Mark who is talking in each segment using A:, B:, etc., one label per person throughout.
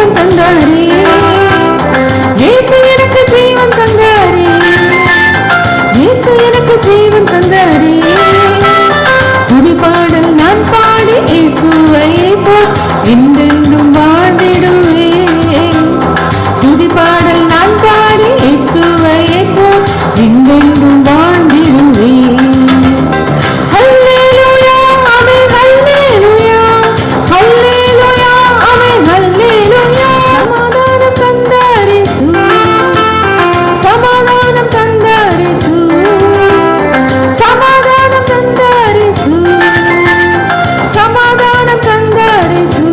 A: ஜீவன் தந்தாரே, இயேசு எனக்கு ஜீவன் தந்தாரே, இயேசு எனக்கு ஜீவன் தந்தாரே. துதி பாடல் நான் பாடி இயேசுவை போல் என்றென்றும் வாழ்ந்திடுவேன். துதி பாடல் நான் பாடி இயேசுவை போல் என்றென்றும் வாழ்ந்திடுவேன். ஹல்லேலூயா ஆமென் ஹல்லேலூயா, ஹல்லேலூயா ஆமென் ஹல்லேலூயா. சமாதானம் தந்தார் இயேசு, சமாதானம் தந்தார் இயேசு, சமாதானம் தந்தார் இயேசு, சமாதானம் தந்தார் இயேசு.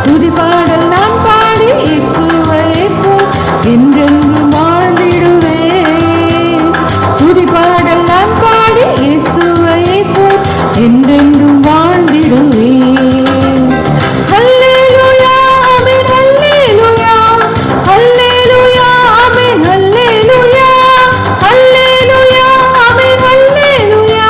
A: துதி பாடல் நான் பாடி இயேசுவை போல் என்றென்றும் வாழ்ந்திடுவேன். துதி பாடல் நான் பாடி இயேசுவை போல் என்றென்றும் வாழ்ந்திடுவேன். ஹல்லேலூயா ஆமென் ஹல்லேலூயா, ஹல்லேலூயா ஆமென் ஹல்லேலூயா, ஹல்லேலூயா ஆமென் ஹல்லேலூயா,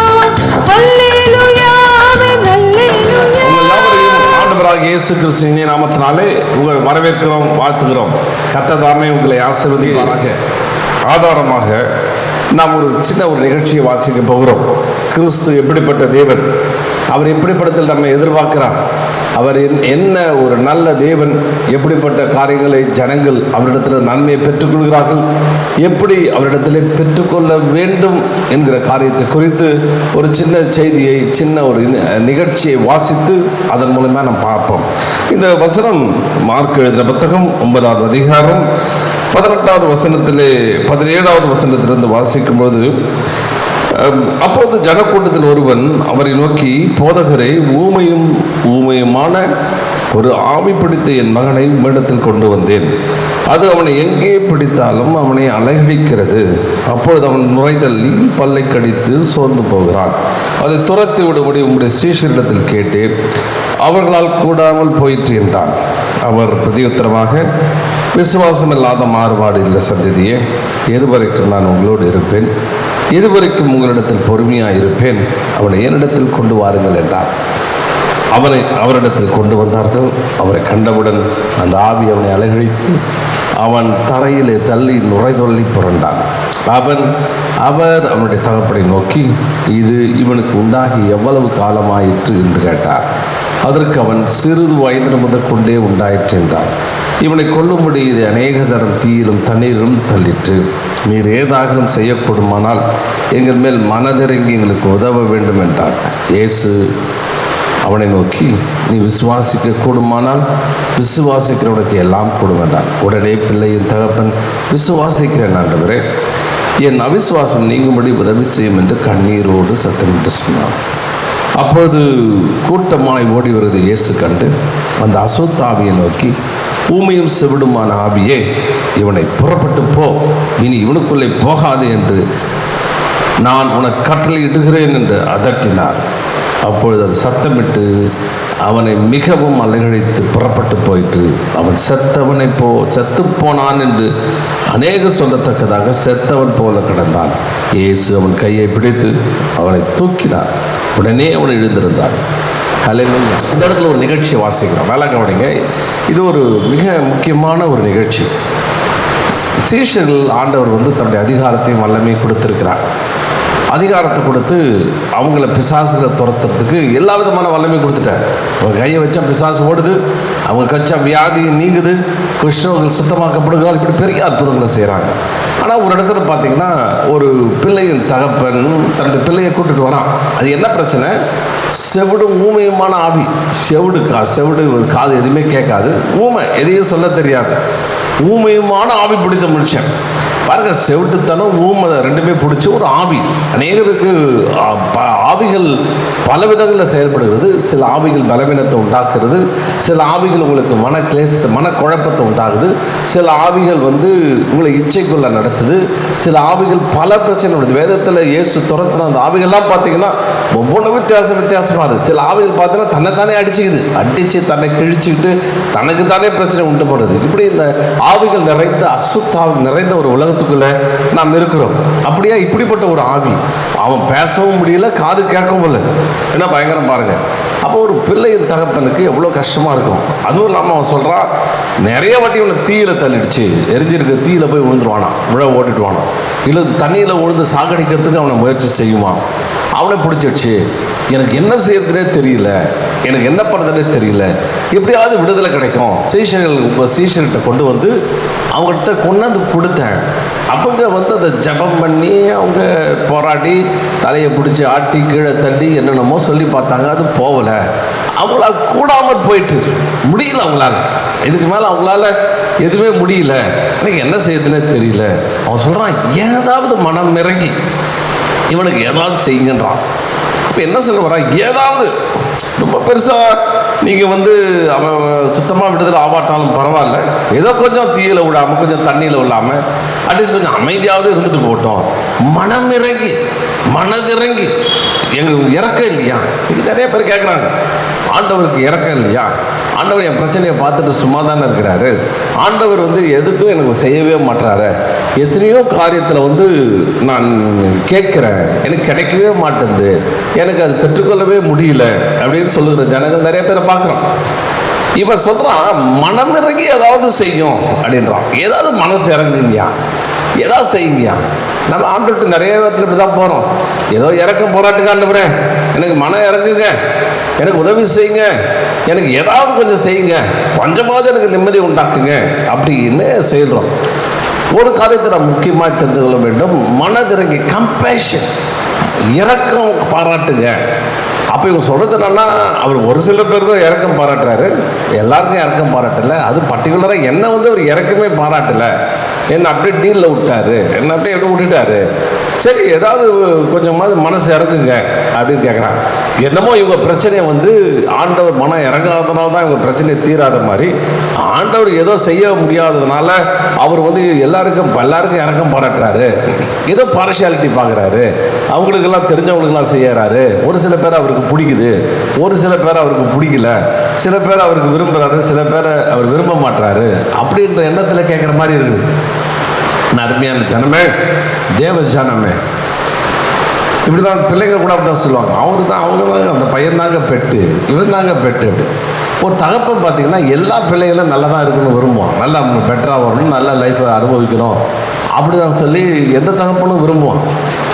A: ஹல்லேலூயா ஆமென் ஹல்லேலூயா.
B: உங்கள் யாவரையும் ஆண்டவராகிய இயேசு கிறிஸ்துவின் நாமத்தினாலே உங்களை வரவேற்கிறோம், வாழ்த்துகிறோம். கர்த்தர் தாமே உங்களை ஆசீர்வதிப்பாராக. ஆதாரமாக நாம் ஒரு சின்ன நிகழ்ச்சியை வாசிக்க போகிறோம். கிறிஸ்து எப்படிப்பட்ட தேவன், அவர் எப்படிப்பட்டதில் நம்ம எதிர்பார்க்கிறார், அவர் என்ன ஒரு நல்ல தேவன், எப்படிப்பட்ட காரியங்களை ஜனங்கள் அவரிடத்தில் நன்மையை பெற்றுக்கொள்கிறார்கள், எப்படி அவரிடத்தில் பெற்றுக்கொள்ள வேண்டும் என்கிற காரியத்தை குறித்து ஒரு சின்ன செய்தியை, சின்ன ஒரு நிகழ்ச்சியை வாசித்து அதன் மூலமாக நாம் பார்ப்போம். இந்த வசனம் மார்க் எழுதின புத்தகம் 9வது அதிகாரம் 18வது வசனத்திலே 17வது வசனத்திலிருந்து வாசிக்கும்போது, அப்போது ஜனக்கூட்டத்தில் ஒருவன் அவரை நோக்கி, போதகரே, ஊமையுமான ஒரு ஆவி பிடித்த என் மகனை உம்மிடத்தில் கொண்டு வந்தேன். அது அவனை எங்கே பிடித்தாலும் அவனை அலைகழிக்கிறது. அப்பொழுது அவன் நுரைதள்ளி பல்லை கடித்து சோர்ந்து போகிறான். அதை துரத்தி விடும்படி உம்முடைய சீஷரிடத்தில் கேட்டேன், அவர்களால் கூடாமல் போயிற்று என்றான். அவர் பிரதியுத்தரமாக, விசுவாசம் இல்லாத மாறுபாடு இல்லை சந்ததியே, எதுவரைக்கும் நான் உங்களோடு இருப்பேன், எதுவரைக்கும் உங்களிடத்தில் பொறுமையாக இருப்பேன், அவனை என்னிடத்தில் கொண்டு வாருங்கள் என்றார். அவரிடத்தில் கொண்டு வந்தார்கள். அவரை கண்டவுடன் அந்த ஆவி அவனை அலைகழித்து அவன் தரையிலே தள்ளி நுரைதொள்ளி புரண்டான். அவர் அவனுடைய தகப்பனை நோக்கி, இது இவனுக்கு உண்டாகி எவ்வளவு காலமாயிற்று என்று கேட்டார். அதற்கு அவன், சிறிது வயது முதற்கொண்டே உண்டாயிற்று என்றார். இவனை கொல்லும்படி இது அநேக தரம் தீயிலும் தண்ணீரும் தள்ளிற்று. நீர் ஏதாகவும் செய்யக்கூடுமானால் எங்கள் மேல் மனதிறங்கி எங்களுக்கு உதவ வேண்டும் என்றார். இயேசு அவனை நோக்கி, நீ விசுவாசிக்க கூடுமானால் விசுவாசிக்கிறவனுக்கு எல்லாம் கூடும் என்றார். உடனே பிள்ளையின் தகப்பன், விசுவாசிக்கிறேன் ஆண்டவரே, என் அவிசுவாசம் நீங்கும்படி உதவி செய்யும் என்று கண்ணீரோடு சத்தமிட்டு சொன்னான். அப்பொழுது கூட்டமாய் ஓடி வருவது இயேசு கண்டு அந்த அசுத்த ஆவியை நோக்கி, ஊமையும் செவிடுமான ஆவியே, இவனை புறப்பட்டு போ, இனி இவனுக்குள்ளே போகாது என்று நான் உனக்கு கட்டளை இடுகிறேன் என்று அதட்டினார். அப்பொழுது அது சத்தமிட்டு அவனை மிகவும் அலைகழித்து புறப்பட்டு போயிட்டு அவன் செத்து போனான் என்று அநேக சொல்லத்தக்கதாக செத்தவன் போல கிடந்தான். இயேசு அவன் கையை பிடித்து அவனை தூக்கினார். உடனே அவன் எழுந்திருந்தான். ஹல்லேலூயா. இந்த இடத்துல ஒரு நிகழ்ச்சியை வாசிக்கிறோம், நல்லா கவனிங்க. இது ஒரு மிக முக்கியமான ஒரு நிகழ்ச்சி. சீஷர்கள் ஆண்டவர் தன்னுடைய அதிகாரத்தையும் வல்லமையும் கொடுத்திருக்கிறார். அதிகாரத்தை கொடுத்து அவங்கள பிசாசுகளை துரத்துறதுக்கு எல்லா விதமான வல்லமையும் கொடுத்துட்டார். அவங்க கையை வச்சா பிசாசு ஓடுது, அவங்க கச்சா வியாதி நீங்குது, கிறிஸ்தவர்கள் சுத்தமாக்கப்படுகிறார், இப்படி பெரிய அற்புதங்களை செய்கிறாங்க. ஆனால் ஒரு இடத்துல பார்த்தீங்கன்னா, ஒரு பிள்ளையின் தகப்பன் தன்னுடைய பிள்ளையை கூட்டிட்டு வரான். அது என்ன பிரச்சனை? செவிடும் ஊமையுமான ஆவி. செவிடு காது எதுவுமே கேட்காது, ஊமை, எதையும் சொல்ல தெரியாது, ஊமையுமான ஆவி பிடித்த மனுஷன். பாருங்க, செவிட்டுத்தனம் ஊமை ரெண்டுமே பிடிச்சி ஒரு ஆவி. அநேகருக்கு ஆவிகள் பல விதங்களில் செயல்படுகிறது. சில ஆவிகள் பலவீனத்தை உண்டாக்குறது, சில ஆவிகள் உங்களுக்கு மனக்குழப்பத்தை உண்டாகுது, சில ஆவிகள் உங்களை இச்சைக்குள்ள நடத்துது, சில ஆவிகள் பல பிரச்சனை வருது. வேதத்தில் இயேசு துரத்துன அந்த ஆவிகள்லாம் பார்த்தீங்கன்னா ஒவ்வொன்றும் வித்தியாசமாக இருக்குது. சில ஆவிகள் பார்த்தீங்கன்னா தன்னைத்தானே அடித்து தன்னை கிழிச்சிக்கிட்டு தனக்கு தானே பிரச்சனை உண்டு பண்ணுறது. இப்படி இந்த ஆவிகள் நிறைந்த அசுத்தாவி நிறைந்த ஒரு உலகத்துக்குள்ள நாம் இருக்கிறோம். அப்படியா? இப்படிப்பட்ட ஒரு ஆவி, அவன் பேசவும் முடியல, காது கேட்கவும் இல்லை. என்ன பயங்கரம் பாருங்க. அப்போ ஒரு பிள்ளையின் தகப்பனுக்கு எவ்வளோ கஷ்டமாக இருக்கும். அதுவும் இல்லாமல் அவன் சொல்கிறான், நிறைய வாட்டி இவனை தீயில தள்ளிடுச்சு, எரிஞ்சிருக்க தீயில போய் விழுந்துருவானா, ஓட்டிடுவானா, இல்லை தண்ணியில் விழுந்து சாகடிக்கிறதுக்கு அவனை முயற்சி செய்யுவான். அவனை பிடிச்சிடுச்சு, எனக்கு என்ன செய்யறதுனே தெரியல, எனக்கு என்ன பண்ணுறதுனே தெரியல, எப்படியாவது விடுதலை கிடைக்கும். சீஷர்கிட்ட கொண்டு வந்து அவங்கள்ட்ட கொண்டாந்து கொடுத்தேன். அவங்க வந்து அதை ஜபம் பண்ணி அவங்க போராடி தலையை பிடிச்சி ஆட்டி கீழே தள்ளி என்னென்னமோ சொல்லி பார்த்தாங்க, அது போகலை. அவங்களால் கூடாமல் போயிட்டு முடியல, அவங்களால இதுக்கு மேலே அவங்களால எதுவுமே முடியல, எனக்கு என்ன செய்யறதுனே தெரியல. அவன் சொல்கிறான், ஏதாவது மனம் இறங்கி இவனுக்கு ஏதாவது செய்யுங்கன்றான். இப்போ என்ன சொல்ல வரா, ஏதாவது ரொம்ப பெருசாக நீங்கள் வந்து அவன் சுத்தமாக விடுதலை ஆவாட்டாலும் பரவாயில்ல, ஏதோ கொஞ்சம் தீயில விடாமல் கொஞ்சம் தண்ணியில் விடாமல் அட்லீஸ்ட் கொஞ்சம் அமைதியாவது இருந்துட்டு போட்டோம். மனதிறங்கி எங்களுக்கு இறக்கம் இல்லையா? இது நிறைய பேர் கேட்குறாங்க, ஆண்டவருக்கு இறக்கம் இல்லையா? ஆண்டவர் என் பிரச்சனையை பார்த்துட்டு சும்மா தானே இருக்கிறாரு, ஆண்டவர் வந்து எதுக்கும் எனக்கு செய்யவே மாட்டாரு, எத்தனையோ காரியத்தில் வந்து நான் கேட்குறேன், எனக்கு கிடைக்கவே மாட்டேங்குது, எனக்கு அது பெற்றுக்கொள்ளவே முடியல அப்படின்னு சொல்லுகிற ஜனங்கள் நிறைய பேரை பார்க்குறோம். இவன் சொல்கிறான், மனம் இறங்கி ஏதாவது செய்யும் அப்படின்றான். ஏதாவது மனசு இறங்குங்கயா, ஏதாவது செய்யுங்கயா. நம்ம ஆண்டவர்கிட்ட நிறைய இடத்துல இப்படி தான் போகிறோம், ஏதோ இறக்கம் போராட்டுங்க, ஆண்டவரே எனக்கு மனம் இறங்குங்க, எனக்கு உதவி செய்யுங்க, எனக்கு ஏதாவது கொஞ்சம் செய்யுங்க, கொஞ்சமாவது எனக்கு நிம்மதி உண்டாக்குங்க அப்படின்னு செய்கிறோம். ஒரு காரியத்தை நாம் முக்கியமாக தெரிந்து கொள்ள வேண்டும், மனதிறங்கி கம்பேஷன், இரக்கம் பாராட்டுங்க. அப்போ இவங்க சொல்கிறது என்னன்னா, அவர் ஒரு சில பேருக்கு இறக்கம் பாராட்டுறாரு, எல்லாருக்கும் இறக்கம் பாராட்டலை. அது பர்டிகுலராக என்ன வந்து அவர் இறக்கமே பாராட்டலை, என்னை அப்படியே டீலில் விட்டாரு, என்னை அப்படியே எப்படி விட்டுட்டாரு, சரி ஏதாவது கொஞ்சமாவது மனசு இறக்குங்க அப்படின்னு கேட்குறாங்க. என்னமோ இவங்க பிரச்சனையை வந்து ஆண்டவர் மனம் இறங்காதனால தான் இவங்க பிரச்சனையை தீராத மாதிரி, ஆண்டவர் ஏதோ செய்ய முடியாததுனால அவர் வந்து எல்லாருக்கும் இறக்கம் பாராட்டுறாரு, ஏதோ பார்ஷியாலிட்டி பார்க்குறாரு, அவங்களுக்கெல்லாம் தெரிஞ்சவங்களுக்கெல்லாம் செய்யறாரு. ஒரு சில பேர் அவருக்கு பிடிக்குது, ஒரு சில பேர் அவருக்கு பிடிக்கல, சில பேர் அவருக்கு விரும்புகிறாரு, சில பேரை அவர் விரும்ப மாட்டாரு அப்படின்ற எண்ணத்தில் கேட்குற மாதிரி இருக்குது. அருமையான ஜனமே, தேவ ஜனமே, இப்படி தான் பிள்ளைங்க கூட அப்படி தான் சொல்லுவாங்க, அவங்க தாங்க அந்த பையன் தாங்க பெட்டு, இவன் தாங்க பெட்டு. அப்படி ஒரு தகப்பன் பார்த்தீங்கன்னா எல்லா பிள்ளைகளும் நல்லா தான் இருக்கணும்னு விரும்புவான், நல்லா பெட்டராக வரணும், நல்ல லைஃப்பை அனுபவிக்கணும் அப்படி தான் சொல்லி எந்த தகப்பனும் விரும்புவான்.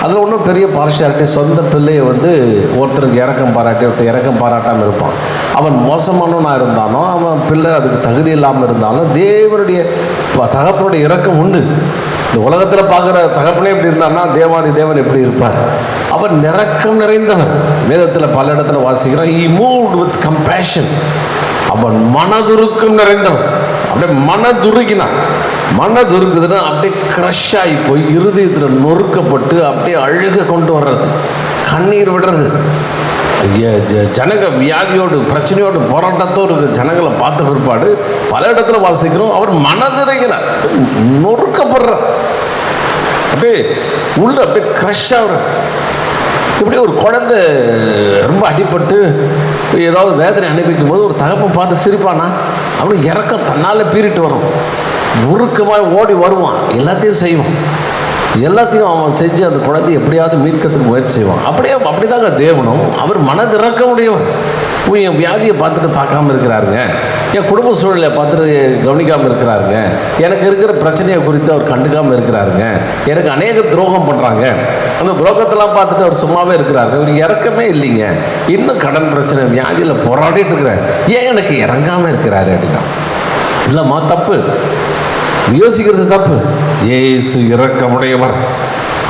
B: அதில் ஒன்றும் பெரிய பார்ஷியாலிட்டி, சொந்த பிள்ளையை வந்து ஒருத்தருக்கு இறக்கம் பாராட்டி ஒருத்தர் இறக்கம் பாராட்டாமல் இருப்பான். அவன் மோசமானவனாக இருந்தாலும், அவன் பிள்ளை அதுக்கு தகுதி இல்லாமல் இருந்தாலும், தேவனுடைய தகப்பனுடைய இறக்கம் உண்டு. இந்த உலகத்தில் பார்க்குற தகப்பனே எப்படி இருந்தான்னா, தேவாதி தேவன் எப்படி இருப்பார், அவர் இரக்கம் நிறைந்தவர். வேதத்தில் பல இடத்துல வாசிக்கிறான், he moved with compassion, அவன் மனதுருக்கம் நிறைந்தவன். அப்படியே மனதுருகினான், மனதுருக்குதுன்னா அப்படியே க்ரஷ் ஆகி போய் இருதயத்தில் நொறுக்கப்பட்டு அப்படியே அழுக கொண்டு வர்றது, கண்ணீர் விடுறது. ஜனங்க வியாதியோடு பிரச்சனையோடு போராட்டத்தோடு இருக்கிற ஜனங்களை பார்த்த பிற்பாடு பல இடத்துல வாசிக்கிறோம், அவர் மனதிறங்கினார், நொறுக்கப்படுறார், அப்படியே உள்ள அப்படியே க்ரஷ் ஆகுற. இப்படி ஒரு குழந்தை ரொம்ப அடிபட்டு ஏதாவது வேதனை அனுபவிக்கும் போது ஒரு தகப்பன் பார்த்து சிரிப்பானா, அவனுக்கு இறக்கம் தன்னால் பீறிட்டு வரும், உருக்கமாக ஓடி வருவான், எல்லாத்தையும் செய்வான், எல்லாத்தையும் அவன் செஞ்சு அந்த குழந்தையை எப்படியாவது மீட்கிறதுக்கு முயற்சி செய்வான். அப்படிதாங்க தேவனும், அவர் மனதிறக்க முடியவர். என் வியாதியை பார்த்துட்டு பார்க்காம இருக்கிறாருங்க, என் குடும்ப சூழலை பார்த்துட்டு கவனிக்காமல் இருக்கிறாருங்க, எனக்கு இருக்கிற பிரச்சனையை குறித்து அவர் கண்டுக்காமல் இருக்கிறாருங்க, எனக்கு அநேக துரோகம் பண்ணுறாங்க, அந்த துரோகத்தெல்லாம் பார்த்துட்டு அவர் சும்மாவே இருக்கிறாருங்க, அவர் இறக்கமே இல்லைங்க, இன்னும் கடன் பிரச்சனை வியாதியில் போராடிட்டு இருக்கிறார், ஏன் எனக்கு இறங்காமல் இருக்கிறாரு அப்படின்னா, இல்லைம்மா தப்பு, யோசிக்கிறது தப்பு. இயேசு இரக்கமுடையவர்,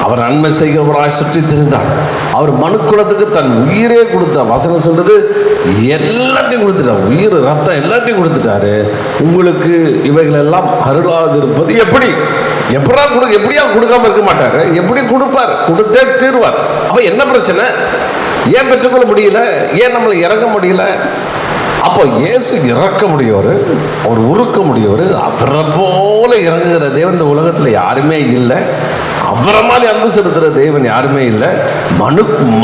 B: அவர் நன்மை செய்கிறவராய் சுற்றி திரிந்தார், அவர் மனுக்குலத்துக்கு தன் உயிரே கொடுத்தார். வசனம் சொல்றது எல்லாத்தையும் கொடுத்துட்டார், உயிர் ரத்தம் எல்லாத்தையும் கொடுத்துட்டாரு. உங்களுக்கு இவைகளெல்லாம் அருளாதிருப்பது எப்படியா கொடுக்காம இருக்க மாட்டாரு, எப்படி கொடுப்பார், கொடுத்தே தீர்வார். அப்ப என்ன பிரச்சனை, ஏன் பெற்றுக்கொள்ள முடியல, ஏன் நம்மளை இறங்க முடியல? அப்போ இயேசு இறக்க முடியவர், அவர் உருக்க முடியவர், அவரை போல இறங்குகிற தேவன் இந்த உலகத்தில் யாருமே இல்லை, அவரை மாதிரி அன்பு செலுத்துகிற தேவன் யாருமே இல்லை.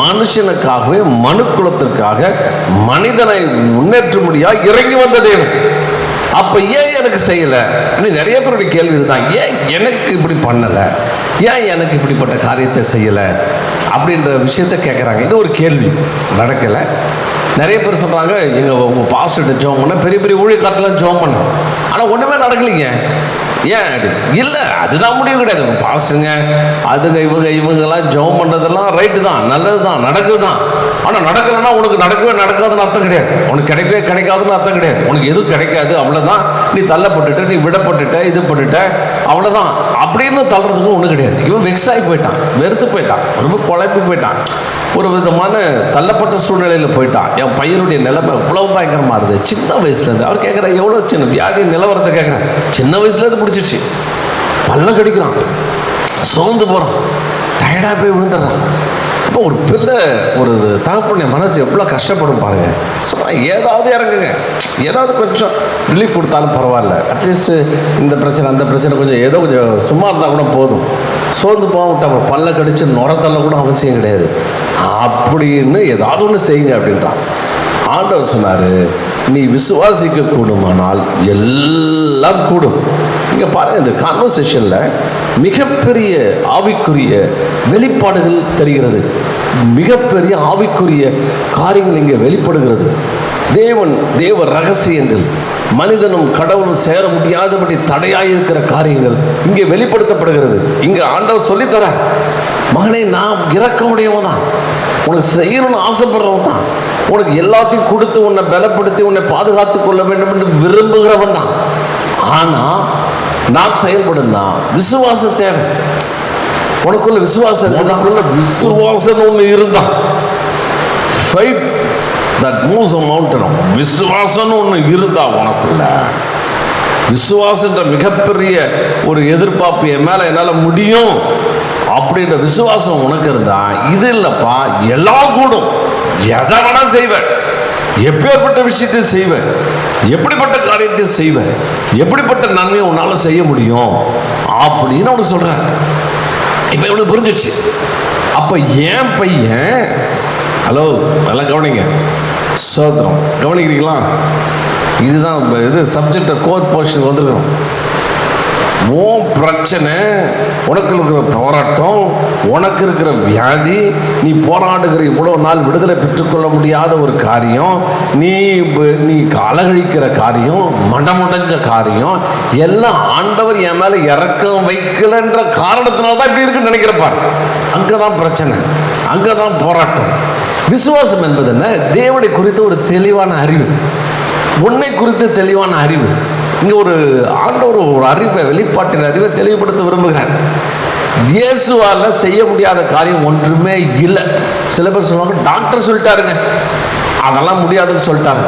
B: மனுஷனுக்காகவே மனுக்குலத்திற்காக மனிதனை முன்னேற்ற முடியாது இறங்கி வந்த தேவன். அப்ப ஏன் எனக்கு செய்யலை, நிறைய பேருடைய கேள்வி இதுதான், ஏன் எனக்கு இப்படி பண்ணலை, ஏன் எனக்கு இப்படிப்பட்ட காரியத்தை செய்யலை அப்படின்ற விஷயத்தை கேட்குறாங்க. இது ஒரு கேள்வி. நடக்கலை, நிறைய பேர் சொல்கிறாங்க உங்கள் பாஸ்டர்கிட்ட ஜோம் பண்ண, பெரிய பெரிய ஊழியக்காரத்தெலாம் ஜோம் பண்ண, ஆனால் ஒன்றுமே நடக்கலைங்க. ஏன் இல்லை, அதுதான் முடிவு கிடையாது. பாஸ்டருங்க அதுங்க இவங்கெல்லாம் ஜெபம் பண்ணுறதெல்லாம் ரைட்டு தான், நல்லது தான், நடக்குது தான். ஆனால் நடக்கலைன்னா உனக்கு நடக்கவே நடக்காதுன்னு அர்த்தம் கிடையாது, உனக்கு கிடைக்கவே கிடைக்காதுன்னு அர்த்தம் கிடையாது. உனக்கு எதுவும் கிடைக்காது, அவ்வளோதான். நீ தள்ளப்பட்டுட்ட, நீ விடப்பட்டுட்ட, இது பண்ணிட்ட, அவ்வளோதான் அப்படின்னு தள்ளுறதுக்கு ஒன்றும் கிடையாது. இவன் வெக்ஸ் ஆகி போயிட்டான், வெறுத்து போயிட்டான், ரொம்ப குழப்பி போயிட்டான், ஒரு விதமான தள்ளப்பட்ட சூழ்நிலையில் போயிட்டான். என் பையனுடைய நிலைமை இவ்வளோ பயங்கரமாக இருந்தது. சின்ன வயசுலேருந்து அவர் கேட்குற எவ்வளோ சின்ன வியாதி நிலவரத்தை கேட்குறேன். சின்ன வயசுலேருந்து பிடிச்சிருச்சு, பல்ல கடிக்கிறான், சோர்ந்து போகிறான், டயர்டாக போய் விழுந்துடுறான். இப்போ ஒரு பிள்ளை, ஒரு தகப்பனுடைய மனசு எவ்வளோ கஷ்டப்படும் பாருங்க. சொல்கிறேன் ஏதாவது இறங்குங்க, ஏதாவது கொஞ்சம் ரிலீஃப் கொடுத்தாலும் பரவாயில்ல, அட்லீஸ்ட் இந்த பிரச்சனை அந்த பிரச்சனை கொஞ்சம் ஏதோ கொஞ்சம் சும்மா இருந்தால் கூட போதும். சோர்ந்து போக விட்டா பல்ல கடிச்சு நுரத்தள்ள கூட அவசியம் கிடையாது, அப்படின்னு ஏதாவது ஒன்று செய்யுங்க அப்படின்றான். ஆண்டவர் சொன்னார், நீ விசுவாசிக்க கூடுமானால் எல்லாம் கூடும். இங்கே பாருங்கள், இந்த கான்வர்சேஷனில் மிகப்பெரிய ஆவிக்குரிய வெளிப்பாடுகள் தெரிகிறது, மிகப்பெரிய ஆவிக்குரிய காரியங்கள் இங்கே வெளிப்படுகிறது. தேவ ரகசியங்கள், மனிதனும் கடவுளும் சேர முடியாதபடி தடையாயிருக்கிற காரியங்கள் இங்கே வெளிப்படுத்தப்படுகிறது. இங்கே ஆண்டவர் சொல்லித்தர, மகனே நான் இரக்கமுடையவன் தான், உனக்கு செய்யணும்னு ஆசைப்படுறவன் தான், உனக்கு எல்லாத்தையும் கொடுத்து உன்னை பலப்படுத்தி உன்னை பாதுகாத்து கொள்ள வேண்டும் என்று விரும்புகிறவன் தான். ஆனால் நான் செயல்படுன்னா விசுவாசம் தேவை. உனக்குள்ள விசுவாசம், உனக்குள்ள விசுவாசம் ஒன்று இருந்தா, faith that moves a mountain. விசுவாசம் ஒன்று இருந்தா, உனக்குள்ள விசுவாசன்ற மிகப்பெரிய ஒரு எதிர்பார்ப்பு, என் மேல என்னால் முடியும் அப்படின்ற விசுவாசம் உனக்கு இருந்தா, இது இல்லப்பா எல்லாம் கூடும், எதை வேணா செய்வேன், எப்பேற்பட்ட விஷயத்தையும் செய்வேன், எப்படிப்பட்ட காரியத்தையும் செய்வேன், எப்படிப்பட்ட நன்மையை உன்னால் செய்ய முடியும் அப்படின்னு அவனுக்கு சொல்கிறாங்க. இப்போ இவனுக்கு புரிஞ்சிடுச்சு. அப்போ ஏன் பையன், ஹலோ நல்லா கவனிங்க, சோத்திரம் கவனிக்கிறீங்களா? இதுதான் இது சப்ஜெக்ட் கோர் போர்ஷன் வந்துருக்கணும். உன் பிரச்சனை, உனக்கு இருக்கிற போராட்டம், உனக்கு இருக்கிற வியாதி, நீ போராடுகிற இவ்வளோ நாள் விடுதலை பெற்றுக்கொள்ள முடியாத ஒரு காரியம், நீ அலகழிக்கிற காரியம், மடமுடைஞ்ச காரியம் எல்லாம் ஆண்டவர் என் மேலே இறக்கம் வைக்கலன்ற காரணத்தினால தான் இப்படி இருக்குன்னு நினைக்கிறப்பா. அங்கே தான் பிரச்சனை, அங்கே தான் போராட்டம். விசுவாசம் என்பது என்ன? தேவனை குறித்த ஒரு தெளிவான அறிவு, உன்னை குறித்த தெளிவான அறிவு. இங்கே ஒரு ஆண்டவர் ஒரு அறிவை, வெளிப்பாட்டின் அறிவை தெளிவுபடுத்த விரும்புகிறார். இயேசுவால் செய்ய முடியாத காரியம் ஒன்றுமே இல்லை. சில பேர் சொல்லுவாங்க, டாக்டர் சொல்லிட்டாருங்க, அதெல்லாம் முடியாதுன்னு சொல்லிட்டாங்க.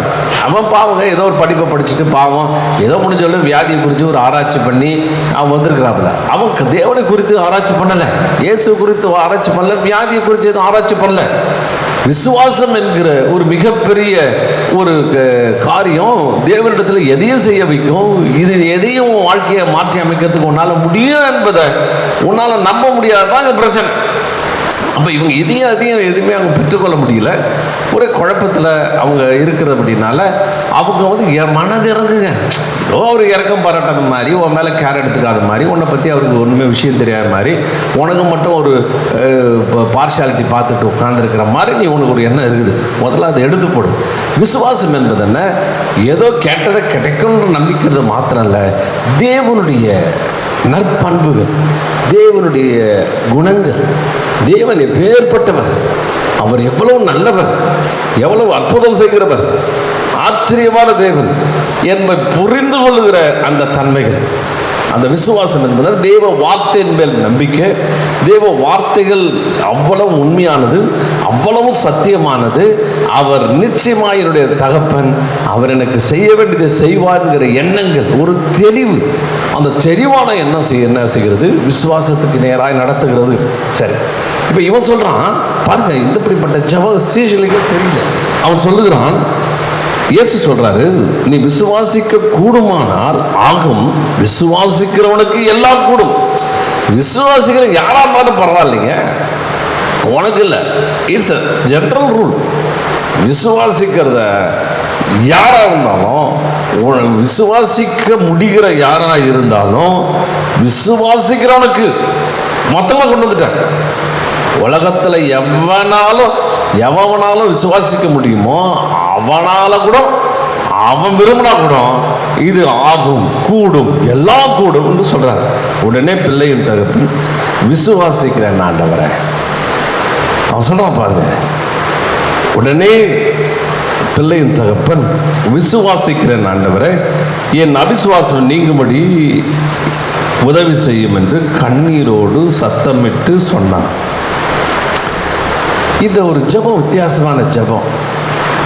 B: அவன் பாவங்க ஏதோ ஒரு படிப்பை படிச்சுட்டு பாவம் ஏதோ முடிஞ்ச வியாதியை குறித்து ஒரு ஆராய்ச்சி பண்ணி அவன் வந்திருக்கிறாப்புல. அவன் தேவனை குறித்து ஆராய்ச்சி பண்ணலை, இயேசு குறித்து ஆராய்ச்சி பண்ணல, வியாதியை குறித்து எதுவும் ஆராய்ச்சி பண்ணல. விசுவாசம் என்கிற ஒரு மிகப்பெரிய ஒரு காரியம் தேவனிடத்தில் எதையும் செய்ய வைக்கும். இது எதையும் வாழ்க்கையை மாற்றி அமைக்கிறதுக்கு உன்னால் முடியும் என்பதை உன்னால் நம்ப முடியாதுதான் பிரச்சனை. அப்போ இவங்க அதையும் எதுவுமே அவங்க பெற்றுக்கொள்ள முடியல. ஒரே குழப்பத்தில் அவங்க இருக்கிறபடினால அவங்க வந்து மனதிறங்குங்க, ஏதோ அவர் இறக்கம் பாராட்டாத மாதிரி, உன் மேலே கேர் எடுத்துக்காத மாதிரி, உன்னை பற்றி அவருக்கு ஒன்றுமே விஷயம் தெரியாத மாதிரி, உனக்கு மட்டும் ஒரு பார்ஷாலிட்டி பார்த்துட்டு உட்காந்துருக்கிற மாதிரி நீ உனக்கு ஒரு எண்ணம் இருக்குது. முதல்ல அதை எடுத்து போடும். விசுவாசம் என்பது என்ன? ஏதோ கேட்டதை கிடைக்கும்னு நம்பிக்கிறது மாத்திரம் இல்லை, தேவனுடைய நற்பண்புகள், தேவனுடைய குணங்கள், தேவன் எப்பேற்பட்டவர், அவர் எவ்வளவு நல்லவர், எவ்வளவு அற்புதம் செய்கிறவர், ஆச்சரியமான தேவன் என்பதை புரிந்து கொள்ளுகிற அந்த தன்மைகள், அந்த விசுவாசம் என்பது தேவ வார்த்தையின் மேல் நம்பிக்கை. தேவ வார்த்தைகள் அவ்வளவு உண்மையானது, அவ்வளவு சத்தியமானது. அவர் நிச்சயமாக என்னுடைய தகப்பன், அவர் எனக்கு செய்ய வேண்டியதை செய்வார்ங்கிற எண்ணங்கள், ஒரு தெளிவு. அந்த தெளிவான எண்ணம் என்ன செய்கிறது? விசுவாசத்துக்கு நேராக நடத்துகிறது. சரி, இப்போ இவன் சொல்கிறான் பாருங்க, இப்படிப்பட்ட ஜெப சீஷர்களுக்கே தெரியல. அவன் சொல்லுகிறான், இயேசு சொல்றாரு, நீ விசுவாசிக்க கூடுமானால் ஆகும், விசுவாசிக்கிறவனுக்கு எல்லாம் கூடும். விசுவாசிக்கிற யாரா இருந்தாலும் பரவாயில்லைங்க, உனக்கு இல்லை, இட்ஸ் அ ஜெனரல் ரூல். விசுவாசிக்கிறத யாரா இருந்தாலும், விசுவாசிக்க முடிகிற யாரா இருந்தாலும், விசுவாசிக்கிறவனுக்கு மொத்தமாக கொண்டு வந்துட்டேன். உலகத்தில் எவனாலும் எவனாலும் விசுவாசிக்க முடியுமோ அவனால கூட, அவன் விரும்பினா கூட இது ஆகும், கூடும், எல்லாம் கூடும் என்று சொல்றார். உடனே பிள்ளையின் தகப்பன் விசுவாசிக்கிறேன் ஆண்டவரே அவன் சொல்றான் பாருங்க. உடனே பிள்ளையின் தகப்பன் விசுவாசிக்கிறேன் ஆண்டவரே, என் அவிசுவாசம் நீங்கும்படி உதவி செய்யும் என்று கண்ணீரோடு சத்தமிட்டு சொன்னான். இது ஒரு ஜெபம், வித்தியாசமான ஜெபம்.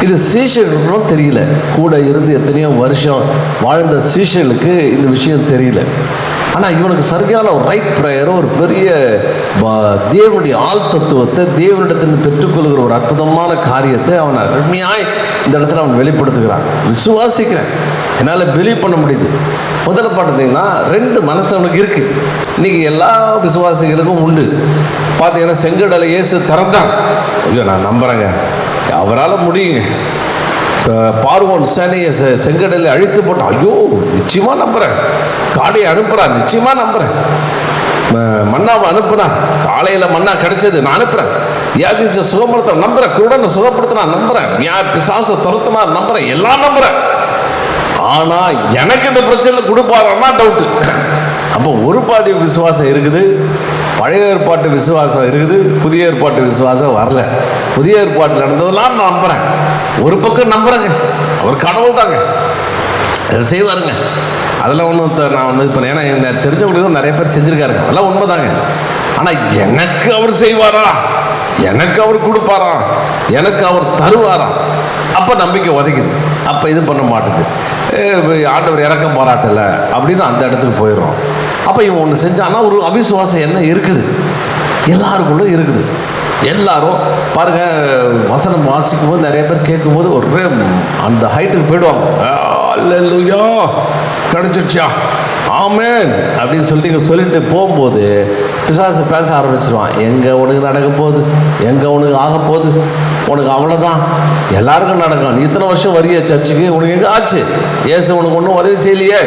B: இது சீஷர்களுக்கும் தெரியல. கூட இருந்து எத்தனையோ வருஷம் வாழ்ந்த சீஷர்களுக்கு இந்த விஷயம் தெரியல. ஆனால் இவனுக்கு சரியான ஒரு ரைட் ப்ரேயரும், ஒரு பெரிய தேவனுடைய ஆள் தத்துவத்தை தேவனிடத்திலிருந்து பெற்றுக்கொள்கிற ஒரு அற்புதமான காரியத்தை அவன் அருமையாய் இந்த இடத்துல அவன் வெளிப்படுத்துகிறான். விசுவாசிக்கிறேன், என்னால் பிலீவ் பண்ண முடியுது. முதல்ல பார்த்தீங்கன்னா 2 மனசு அவனுக்கு இருக்குது. இன்றைக்கி எல்லா விசுவாசிகளுக்கும் உண்டு. பார்த்தீங்கன்னா செங்கடலை இயேசு திறந்தான், ஐயோ நான் நம்புகிறேங்க, அவரால் முடியுங்க. பார்வோன் சேனையை செங்கடலை அழித்து போட்டான், ஐயோ நிச்சயமாக நம்புகிறேன். காடையை அனுப்புகிறான், நிச்சயமாக நம்புகிறேன். மன்னாவை அனுப்புனா, காலையில் மன்னா கிடைச்சது, நான் அனுப்புகிறேன். வியாதிச்ச சுகப்படுத்த நம்புகிறேன், குருடனை சுகப்படுத்தினா நம்புகிறேன், பிசாசை துரத்தினா நம்புகிறேன், எல்லாம் நம்புகிறேன். ஆனால் எனக்கு இந்த பிரச்சனையில் கொடுப்பாருன்னா டவுட்டு. அப்போ ஒரு பாதி விசுவாசம் இருக்குது, பழைய ஏற்பாட்டு விசுவாசம் இருக்குது, புதிய ஏற்பாட்டு விசுவாசம் வரல. புதிய ஏற்பாட்டில் நடந்ததெல்லாம் நான் நம்புகிறேன். ஒரு பக்கம் நம்புகிறேங்க, அவர் கடவுள் தாங்க, அதை செய்வாருங்க, அதெல்லாம் ஒன்றும் நான் இது பண்ணேன். ஏன்னா என்ன தெரிஞ்சவங்களுக்கு நிறைய பேர் செஞ்சுருக்காருங்க, அதெல்லாம் உண்மைதாங்க. ஆனால் எனக்கு அவர் செய்வாரா, எனக்கு அவர் கொடுப்பாரா, எனக்கு அவர் தருவாரா, அப்போ நம்பிக்கை உதைக்குது. அப்போ இது பண்ண மாட்டுது, ஆண்டவர் இறக்கம் பாராட்டலை அப்படின்னு அந்த இடத்துக்கு போயிடுறோம். அப்போ இவன் ஒன்று செஞ்சான்னா ஒரு அவிசுவாசம் என்ன இருக்குது, எல்லாருக்குள்ள இருக்குது. எல்லாரும் பாருங்கள், வசனம் வாசிக்கும் போது நிறைய பேர் கேட்கும்போது ஒரு அந்த ஹைட்டுக்கு போயிடுவாங்க. அல்லேலூயா கிடைச்சிடுச்சா, ஆமென் அப்படின்னு சொல்லிட்டு போகும்போது பிசாசு பேச ஆரம்பிச்சிருவான். எங்கே உனக்கு நடக்க போகுது, எங்கே உனக்கு ஆக போகுது, உனக்கு அவ்வளோதான், எல்லாருக்கும் நடக்கும். நீ இத்தனை வருஷம் வரிய சர்ச்சுக்கு, உனக்கு எங்கே ஆச்சு, ஏசு உனக்கு ஒன்றும் உதவி செய்யலையே,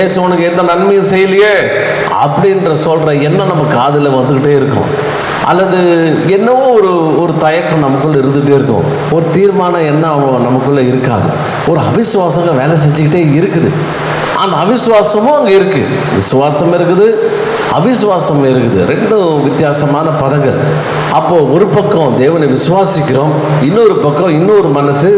B: ஏசு உனக்கு எந்த நன்மையும் செய்யலையே அப்படின்ற சொல்கிற எண்ணம் நம்ம காதில் வந்துக்கிட்டே இருக்கும். அல்லது என்னவோ ஒரு தயக்கம் நமக்குள்ளே இருந்துகிட்டே இருக்கும், ஒரு தீர்மான எண்ணம் நமக்குள்ளே இருக்காது. ஒரு அவிசுவாசங்க வேலை செஞ்சுக்கிட்டே இருக்குது. அந்த அவிசுவாசமும் அங்கே இருக்குது, விசுவாசம் இருக்குது, அவிசுவாசம் இருக்குது, 2 வித்தியாசமான பதங்கள். அப்போது ஒரு பக்கம் தேவனை விசுவாசிக்கிறோம், இன்னொரு பக்கம் இன்னொரு மனசு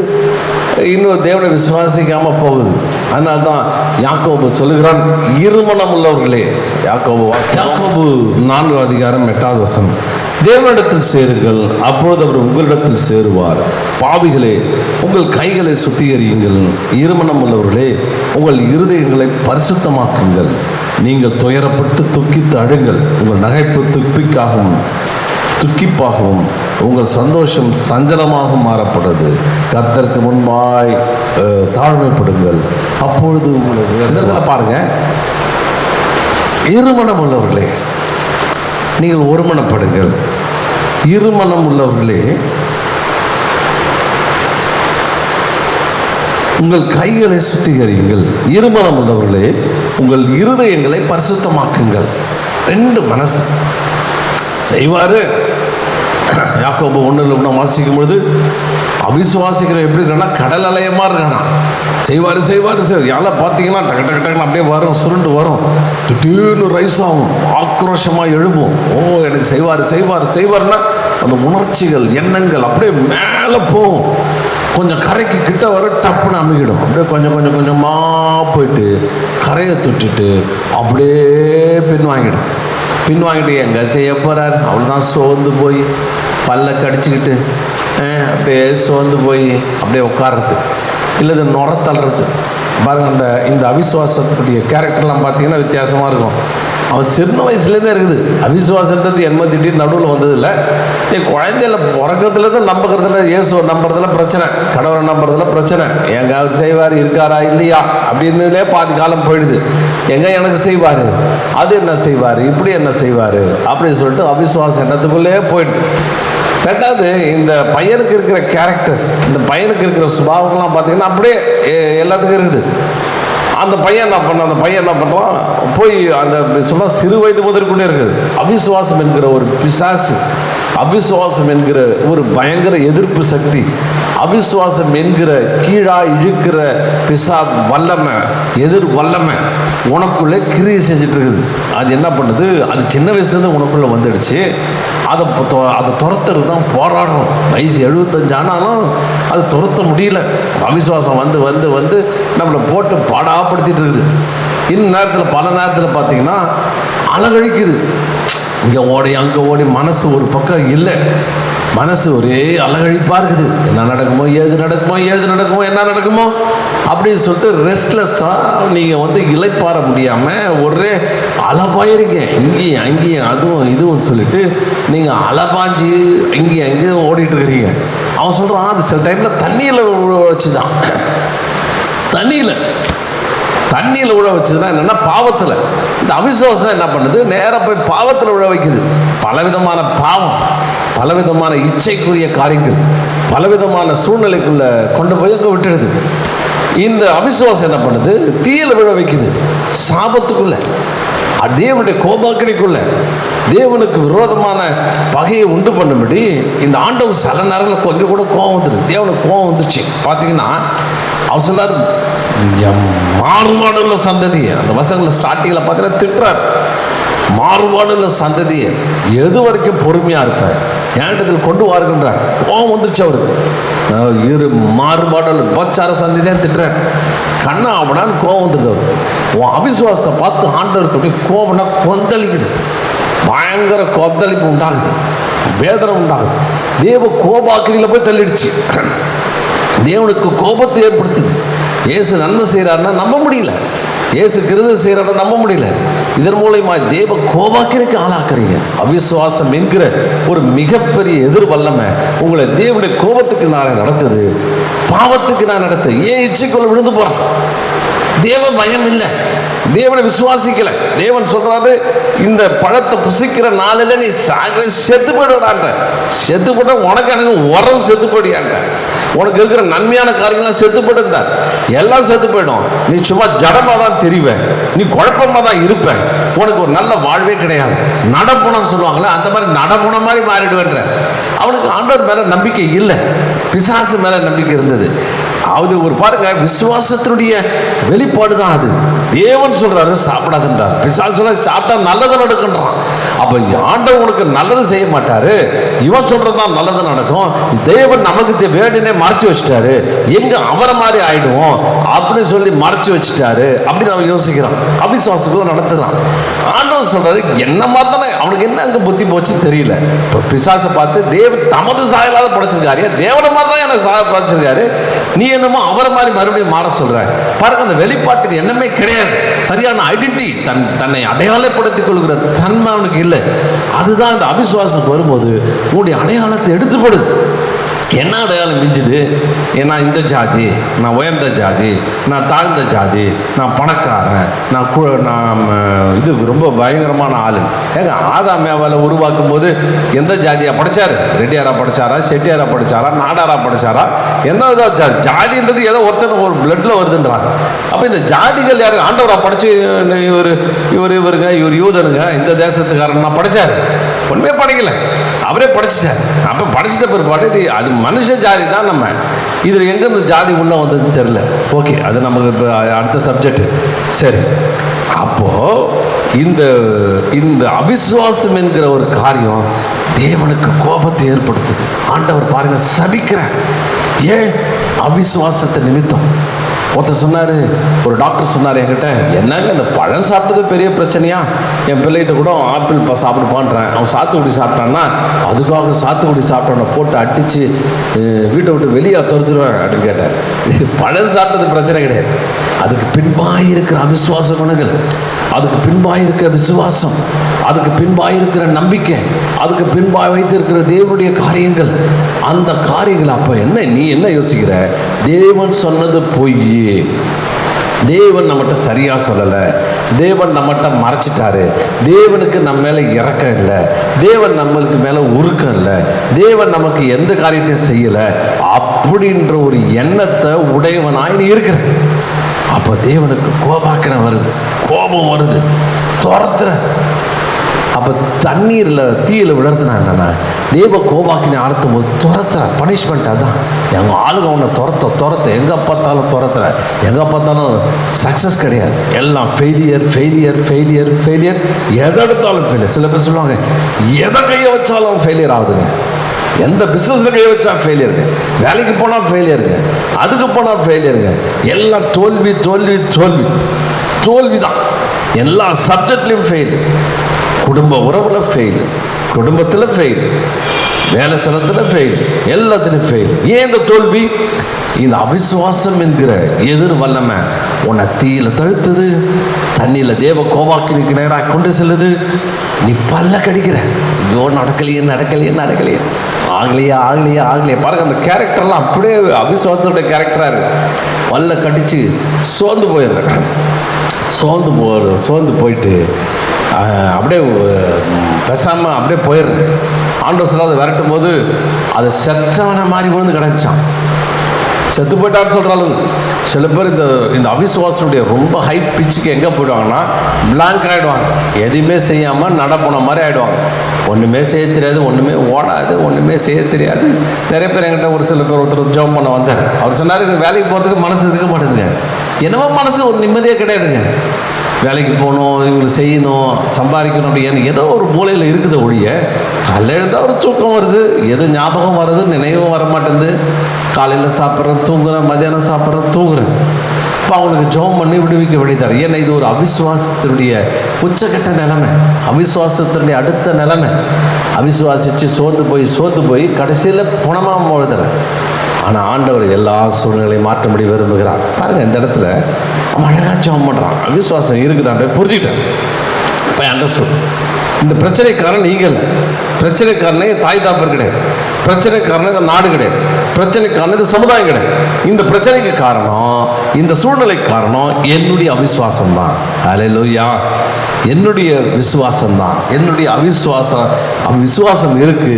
B: இன்னொரு தேவனை விசுவாசிக்காமல் போகுது. அதனால தான் யாக்கோபு சொல்லுகிறான், இருமனம் உள்ளவர்களே. யாக்கோபு 4 அதிகாரம் 8வது வசனம், தேவனிடத்தில் சேருங்கள், அப்பொழுது அவர் உங்களிடத்தில் சேருவார். பாவிகளே, உங்கள் கைகளை சுத்திகரியுங்கள், இருமனம் உள்ளவர்களே உங்கள் இருதயங்களை பரிசுத்தமாக்குங்கள். நீங்கள் துயரப்பட்டு துக்கித்து அழுங்கள், உங்கள் நகைப்பு துக்கிப்பாகவும் உங்கள் சந்தோஷம் சஞ்சலமாக மாறப்படுது. கர்த்தருக்கு முன்பாய் தாழ்மைப்படுங்கள், அப்பொழுது உங்களுக்கு பாருங்க. இருமனம் உள்ளவர்களே நீங்கள் ஒருமனப்படுங்கள், இருமனம் உள்ளவர்களே உங்கள் கைகளை சுத்திகரியுங்கள், இருமனம் உள்ளவர்களே உங்கள் இருதயங்களை பரிசுத்தமாக்குங்கள். 2 மனசு செய்வார். யாக்கோபு 1 வாசிக்கும் பொழுது அவிசுவாசிக்கிற எப்படி இருக்கான்னா கடல் அலையமாக இருக்கானா, செய்வார் யாரை பார்த்தீங்கன்னா டக்கு டக்கு டக்குன்னு அப்படியே வரும், சுருண்டு வரும், திடீர்னு ரைஸ் ஆகும், ஆக்ரோஷமாக எழுவோம். ஓ எனக்கு செய்வார்னா அந்த உணர்ச்சிகள் எண்ணங்கள் அப்படியே மேலே போகும். கொஞ்சம் கரைக்கு கிட்ட வர டப்புன்னு அமைக்கிடும். அப்படியே கொஞ்சமாக போயிட்டு கரையை தொட்டுட்டு அப்படியே பின்வாங்கிட்டு எங்கே செய்ய போகிறார், அவ்வளோதான் சோர்ந்து போய் பல்ல கடிச்சிக்கிட்டு அப்படியே சோர்ந்து போய் அப்படியே உட்கார்றது, இல்லை இது நுர தள்ளுறது. பாருங்க, இந்த அவிசுவாசத்துடைய கேரக்டர்லாம் பார்த்தீங்கன்னா வித்தியாசமாக இருக்கும். அவன் சின்ன வயசுலேருந்தே இருக்குது. அவிசுவாசன்றது என்ன திடீர்னு நடுவில் வந்ததில்லை. நீ குழந்தையில பிறக்கிறதுலேருந்து நம்புறதுல, இயேசுவை நம்புறதுல பிரச்சனை, கடவுளை நம்புறதுல பிரச்சனை. எங்க அவர் செய்வார், இருக்காரா இல்லையா அப்படின்னுலே பாதி காலம் போயிடுது. எங்க எனக்கு செய்வார், அது என்ன செய்வார், இப்படி என்ன செய்வார் அப்படின்னு சொல்லிட்டு அவிசுவாசம் எண்ணத்துக்குள்ளே போயிடுது. 2வது, இந்த பையனுக்கு இருக்கிற கேரக்டர்ஸ், இந்த பையனுக்கு இருக்கிற சுபாவங்கள்லாம் பார்த்தீங்கன்னா அப்படியே எல்லாத்துக்கும் இருக்குது. அந்த பையன் என்ன பண்ணுறான், போய் அந்த சொன்னால் சிறு வயது முதற்கொண்டே இருக்குது அவிசுவாசம் என்கிற ஒரு பிசாசு, அவிசுவாசம் என்கிற ஒரு பயங்கர எதிர்ப்பு சக்தி, அவிசுவாசம் என்கிற கீழா இழுக்கிற பிசா வல்லமை, எதிர் வல்லமை உனக்குள்ளே கிரியை செஞ்சுட்டு இருக்குது. அது என்ன பண்ணுது, அது சின்ன வயசுலேருந்து உனக்குள்ளே வந்துடுச்சு. அதை துரத்துறது தான் போராடுறோம். வயசு 75 ஆனாலும் அது துரத்த முடியல. அவிசுவாசம் வந்து வந்து வந்து நம்மளை போட்டு பாடாப்படுத்திட்டு இருக்குது. நேரத்தில் பல நேரத்தில் பார்த்தீங்கன்னா அலகழிக்குது. இங்கே ஓடி அங்கே ஓடி மனசு ஒரு பக்கம் இல்லை, மனசு ஒரே அலகழிப்பாக இருக்குது. என்ன நடக்குமோ என்ன நடக்குமோ அப்படின்னு சொல்லிட்டு ரெஸ்ட்லெஸ்ஸாக நீங்கள் இலைப்பாற முடியாமல் ஒரே அலபாயிருங்க. இங்கேயும் அங்கேயும் இதுவும் சொல்லிட்டு நீங்கள் அலபாஞ்சி இங்கேயும் அங்கேயும் ஓடிட்டு இருக்கிறீங்க. அவன் சொல்கிறான், அது சில டைமில் தண்ணியில் வச்சுதான், தண்ணியில் விழ வச்சதுன்னா என்னென்னா பாவத்தில். இந்த அவிசுவாசம் என்ன பண்ணுது, நேராக போய் பாவத்தில் விழ வைக்குது. பலவிதமான பாவம், பலவிதமான இச்சைக்குரிய காரியங்கள், பலவிதமான சூழ்நிலைக்குள்ளே கொண்டு போய் அங்கே விட்டுடுது. இந்த அவிசுவாசம் என்ன பண்ணுது, தீயில் விழ வைக்குது, சாபத்துக்குள்ள, தேவனுடைய கோபாக்கினைக்குள்ள, தேவனுக்கு விரோதமான பகையை உண்டு பண்ணும்படி இந்த ஆண்டவர் சில நேரங்களில் கொஞ்சம் கூட கோபம் வந்துடுது. தேவனுக்கு கோபம் வந்துச்சு. பார்த்தீங்கன்னா அவர் சொல்லார், மாறுபாடுள்ள சந்ததியை, அந்த வசங்களை ஸ்டார்டிங்கில் பார்த்தீங்கன்னா திட்டுறார். மாறுபாடுள்ள சந்ததியை எது வரைக்கும் பொறுமையாக இருப்பேன், ஏண்டத்தில் கொண்டு வாருகின்றார். கோபம் வந்துருச்சு அவருக்கு. இரு மாறுபாடுள்ள உபச்சார சந்ததியாக திட்டுறார். கண்ணா அவனான்னு கோபம் வந்துடுது அவர். உன் அவிசுவாசத்தை பார்த்து ஆண்டவருக்கு அப்படியே கோபம்னா கொந்தளிக்குது, பயங்கர கொந்தளிப்பு உண்டாகுது, வேதனை உண்டாகுது. தேவ கோபாக்கினியில் போய் தள்ளிடுச்சு. தேவனுக்கு கோபத்தை ஏற்படுத்துது. இயேசு நன்மை செய்கிறாருன்னா நம்ப முடியல, இயேசு கிருதை செய்கிறாருன்னா நம்ப முடியல. இதன் மூலமா தேவ கோபாக்கினைக்கு ஆளாக்குறீங்க. அவிசுவாசம் என்கிற ஒரு மிகப்பெரிய எதிர் வல்லமை உங்களை தேவனுடைய கோபத்துக்கு நான் நடத்துது, பாவத்துக்கு நான் நடத்து. ஏன் இச்சைக்குள்ள விழுந்து போகிறான்? தேவ பயம் இல்லை, தேவனை விசுவாசிக்கல. தேவன் சொல்றாரு, இந்த பழத்தை புசிக்கிற நாளில் நீ செத்து போயிடுவான்ற. செத்து போட்ட உனக்கு எனக்கு உரம் செத்து போயிடியான்ற. உனக்கு இருக்கிற நன்மையான காரியங்கள்லாம் செத்து போயிட்டு எல்லாம் செத்து போயிடும். நீ சும்மா ஜடமாக தான் தெரிவ, நீ குழப்பமாக தான் இருப்ப, உனக்கு ஒரு நல்ல வாழ்வே கிடையாது. நடப்புணம் சொல்லுவாங்களே, அந்த மாதிரி நடப்புணம் மாதிரி மாறிடுவேன்ற. அவனுக்கு ஆண்டவர் மேலே நம்பிக்கை இல்லை, பிசாசு மேலே நம்பிக்கை இருந்தது. அது ஒரு பாருங்க, விசுவாசத்தினுடைய வெளிப்பாடு தான் அது. தேவன் சொல்றாரு சாப்பிடாதுன்றார், பிசாசு சொல்ற சாப்பிட்டா நல்லது நடக்குன்றான். அப்ப ஆண்டவன் உனக்கு நல்லது செய்ய மாட்டாரு, இவன் சொல்றதுதான் நல்லது நடக்கும். தேவன் நமக்கு வேண்டினே மறைச்சு வச்சுட்டாரு, எங்க அவரை மாதிரி ஆயிடுவோம் அப்படின்னு சொல்லி மறைச்சு வச்சுட்டாரு அப்படின்னு அவன் யோசிக்கிறான், அவிசுவாசத்துக்குள்ள நடத்துறான். ஆண்டவன் சொல்றாரு என்ன மாதிரி தானே, அவனுக்கு என்ன அங்க புத்தி போச்சுன்னு தெரியல. இப்போ பிசாசை பார்த்து தேவன் தமது சாயலாத படைச்சிருக்காரு, தேவனை மாதிரி தான் எனக்கு சாய படைச்சிருக்காரு, நீ என்னமோ அவரை மாதிரி மறுபடியும் மாற சொல்ற. பாருங்க, அந்த வெளிப்பாட்டின் எண்ணமே கிடையாது, சரியான ஐடென்டிட்டி, தன்னை அடையாளப்படுத்திக் கொள்கிற தன்மை அவனுக்கு இல்லை. அதுதான் இந்த அவிசுவாசம் வரும்போது உன்னுடைய அடையாளத்தை எடுத்துப்படுது. என்ன அடையாளம் மிஞ்சுது? ஏன்னா இந்த ஜாதி, நான் உயர்ந்த ஜாதி, நான் தாழ்ந்த ஜாதி, நான் பணக்காரன், நான் இது ரொம்ப பயங்கரமான ஆளு. ஏங்க ஆதாம் ஏவாளை உருவாக்கும் போது எந்த ஜாதியாக படைச்சாரு? ரெட்டியாரா படைச்சாரா, செட்டியாரா படைச்சாரா, நாடாரா படைச்சாரா? எந்த இதாக ஜாதின்றது ஏதோ ஒருத்தர் ஒரு பிளட்ல வருதுன்றாங்க. அப்போ இந்த ஜாதிகள் யாரு? ஆண்டவரா படைச்சு இவருங்க, இவர் யூதனுங்க, இந்த தேசத்துக்காரன் நான் படைச்சாரு? ஒன்றுமே படைக்கல, அவரே படைச்சிட்டார். அப்போ படைச்சிட்ட பிற்பாடு அது மனுஷ ஜாதி தான். நம்ம இதில் எங்கேருந்து ஜாதி உள்ள வந்ததுன்னு தெரியல. ஓகே, அது நமக்கு இப்போ அடுத்த சப்ஜெக்ட். சரி, அப்போது இந்த அவிசுவாசம் என்கிற ஒரு காரியம் தேவனுக்கு கோபத்தை ஏற்படுத்துது. ஆண்டவர் பாருங்க சபிக்கிறார். ஏன்? அவிசுவாசத்தை நிமித்தம். ஒருத்தர் சொன்னார், ஒரு டாக்டர் சொன்னார் என்கிட்ட, என்னங்க இந்த பழம் சாப்பிட்டது பெரிய பிரச்சனையா? என் பிள்ளைகிட்ட கூட ஆப்பிள் சாப்பிடுப்பான்றேன், அவன் சாத்துக்குடி சாப்பிட்டான்னா அதுக்காக சாத்துக்குடி சாப்பிட்டவனை போட்டு அடித்து வீட்டை விட்டு வெளியே துரத்துருவேன் அப்படின்னு கேட்டார். பழம் சாப்பிட்டது பிரச்சனை கிடையாது, அதுக்கு பின்பாக இருக்கிற அவிசுவாச குணங்கள், அதுக்கு பின்பாக இருக்கிற விசுவாசம், அதுக்கு பின்பாக இருக்கிற நம்பிக்கை, அதுக்கு பின்பாக வைத்திருக்கிற தேவனுடைய காரியங்கள், அந்த காரியங்கள். அப்போ என்ன நீ என்ன யோசிக்கிற? தேவன் சொன்னது பொய், தேவன் நம்மகிட்ட சரியா சொல்லலை, தேவன் நம்மகிட்ட மறைச்சிட்டாரு, தேவனுக்கு நம்ம மேலே இறக்கம் இல்லை, தேவன் நம்மளுக்கு மேலே உருக்கம் இல்லை, தேவன் நமக்கு எந்த காரியத்தையும் செய்யலை அப்படின்ற ஒரு எண்ணத்தை உடையவனாய் நீ இருக்கிற. அப்போ தேவனுக்கு கோபாக்கினம் வருது, கோபம் வருது, துரத்துறார். அப்போ தண்ணீரில் தீயில் விழுறதுனா என்னென்னா தேவ கோபாக்கினை ஆழ்த்தும் போது துரத்துறார். பனிஷ்மெண்ட் அதான். எங்கள் ஆளுங்க அவனை துரத்த எங்கே பார்த்தாலும் துரத்துற, எங்கே பார்த்தாலும் சக்ஸஸ் கிடையாது, எல்லாம் ஃபெயிலியர் ஃபெயிலியர் ஃபெயிலியர் ஃபெயிலியர், எதை எடுத்தாலும் ஃபெயிலியர். சில பேர் சொல்லுவாங்க எதை கையை வச்சாலும் ஃபெயிலியர் ஆகுதுங்க. எந்த பிஸ்னஸில் கையை வச்சா ஃபெயிலியருங்க, வேலைக்கு போனால் ஃபெயிலியருங்க, அதுக்கு போனால் ஃபெயிலியருங்க, எல்லாம் தோல்வி தோல்வி தோல்வி தோல்வி தான். எல்லா சப்ஜெக்ட்லேயும் ஃபெயில். குடும்ப உறவில் ஃபெயில், குடும்பத்தில் ஃபெயில், வேலை ஸ்தலத்தில் ஃபெயில், எல்லாத்துலேயும் ஃபெயில். ஏன் இந்த தோல்வி? இந்த அவிசுவாசம் என்கிற எதிர் வல்லமை உன்னை தீயில தழுத்துது, தண்ணியில் தேவ கோபாக்கினுக்கு நேராக கொண்டு செல்லுது. நீ பல்ல கடிக்கிற, ஐயோ நடக்கலையே நடக்கலையே நடக்கலையே, ஆகலையே ஆகலையே ஆகலையே. பாருங்க, அந்த கேரக்டர்லாம் அப்படியே அவிசுவாசத்தோட கேரக்டராக இருக்கு. பல்ல கடிச்சு சோர்ந்து போயிடுறேன். சோர்ந்து போயிட்டு அப்படியே பேசாமல் அப்படியே போயிடுறேன். ஆண்டவர் சொல்லாத விரட்டும் போது அது செத்தவனை மாதிரி விழுந்து கிடச்சான், செத்து போயிட்டான்னு சொல்கிறாலும். சில பேர் இந்த அவிசுவாசனுடைய ரொம்ப ஹை பிச்சுக்கு எங்கே போயிடுவாங்கன்னா பிளாங்க் ஆகிடுவாங்க. எதுவுமே செய்யாமல் நடப்போன மாதிரி ஆகிடுவாங்க. ஒன்றுமே செய்ய தெரியாது, ஒன்றுமே ஓடாது, ஒன்றுமே செய்ய தெரியாது. நிறைய பேர் என்கிட்ட ஒரு சில பேர் ஒருத்தர் ஜாப் பண்ண வந்தார். அவர் சொன்னார் வேலைக்கு போகிறதுக்கு மனசு இருக்க மாட்டேங்குங்க. என்னமோ மனசு ஒரு நிம்மதியாக கிடையாதுங்க. வேலைக்கு போகணும், இவங்களுக்கு செய்யணும், சம்பாதிக்கணும், அப்படி ஏதோ ஒரு மூலையில் இருக்குது ஒழிய காலையில் எழுந்தால் ஒரு தூக்கம் வருது, எது ஞாபகம் வருது நினைவும் வர மாட்டேங்குது. காலையில் சாப்பிட்றேன், தூங்குறேன், மத்தியானம் சாப்பிட்றேன், தூங்குறேன். இப்போ அவனுக்கு ஜெபம் பண்ணி விடுவிக்க வழிதார். ஏன்னா இது ஒரு அவிசுவாசத்தினுடைய உச்சக்கட்ட நிலைமை, அவிசுவாசத்தினுடைய அடுத்த நிலைமை. அவிசுவாசித்து சோர்ந்து போய் கடைசியில் குணமாக போழுதுறேன். ஆனால் ஆண்டவர் எல்லா சூழ்நிலையும் மாற்றும்படி விரும்புகிறார். பாருங்கள், இந்த இடத்துல அவன் அழகாக ஜெபம் பண்ணுறான். அவிசுவாசம் இருக்குதான்னு புரிஞ்சுக்கிட்டேன். இப்போ அண்டர்ஸ்டுட். இந்த பிரச்சனைக்காரன் நீங்கள் இல்லை, பிரச்சனைக்காரனே தாய் தாப்பர் கிடையாது, பிரச்சனைக்காரனே இந்த நாடு கிடையாது, பிரச்சனைக்காரனே இந்த சமுதாயம் கிடையாது. இந்த பிரச்சனைக்கு காரணம், இந்த சூழ்நிலை காரணம் என்னுடைய அவிசுவாசம் தான். ஹல்லேலூயா. என்னுடைய விசுவாசம் தான். என்னுடைய அவிசுவாசம் இருக்கு.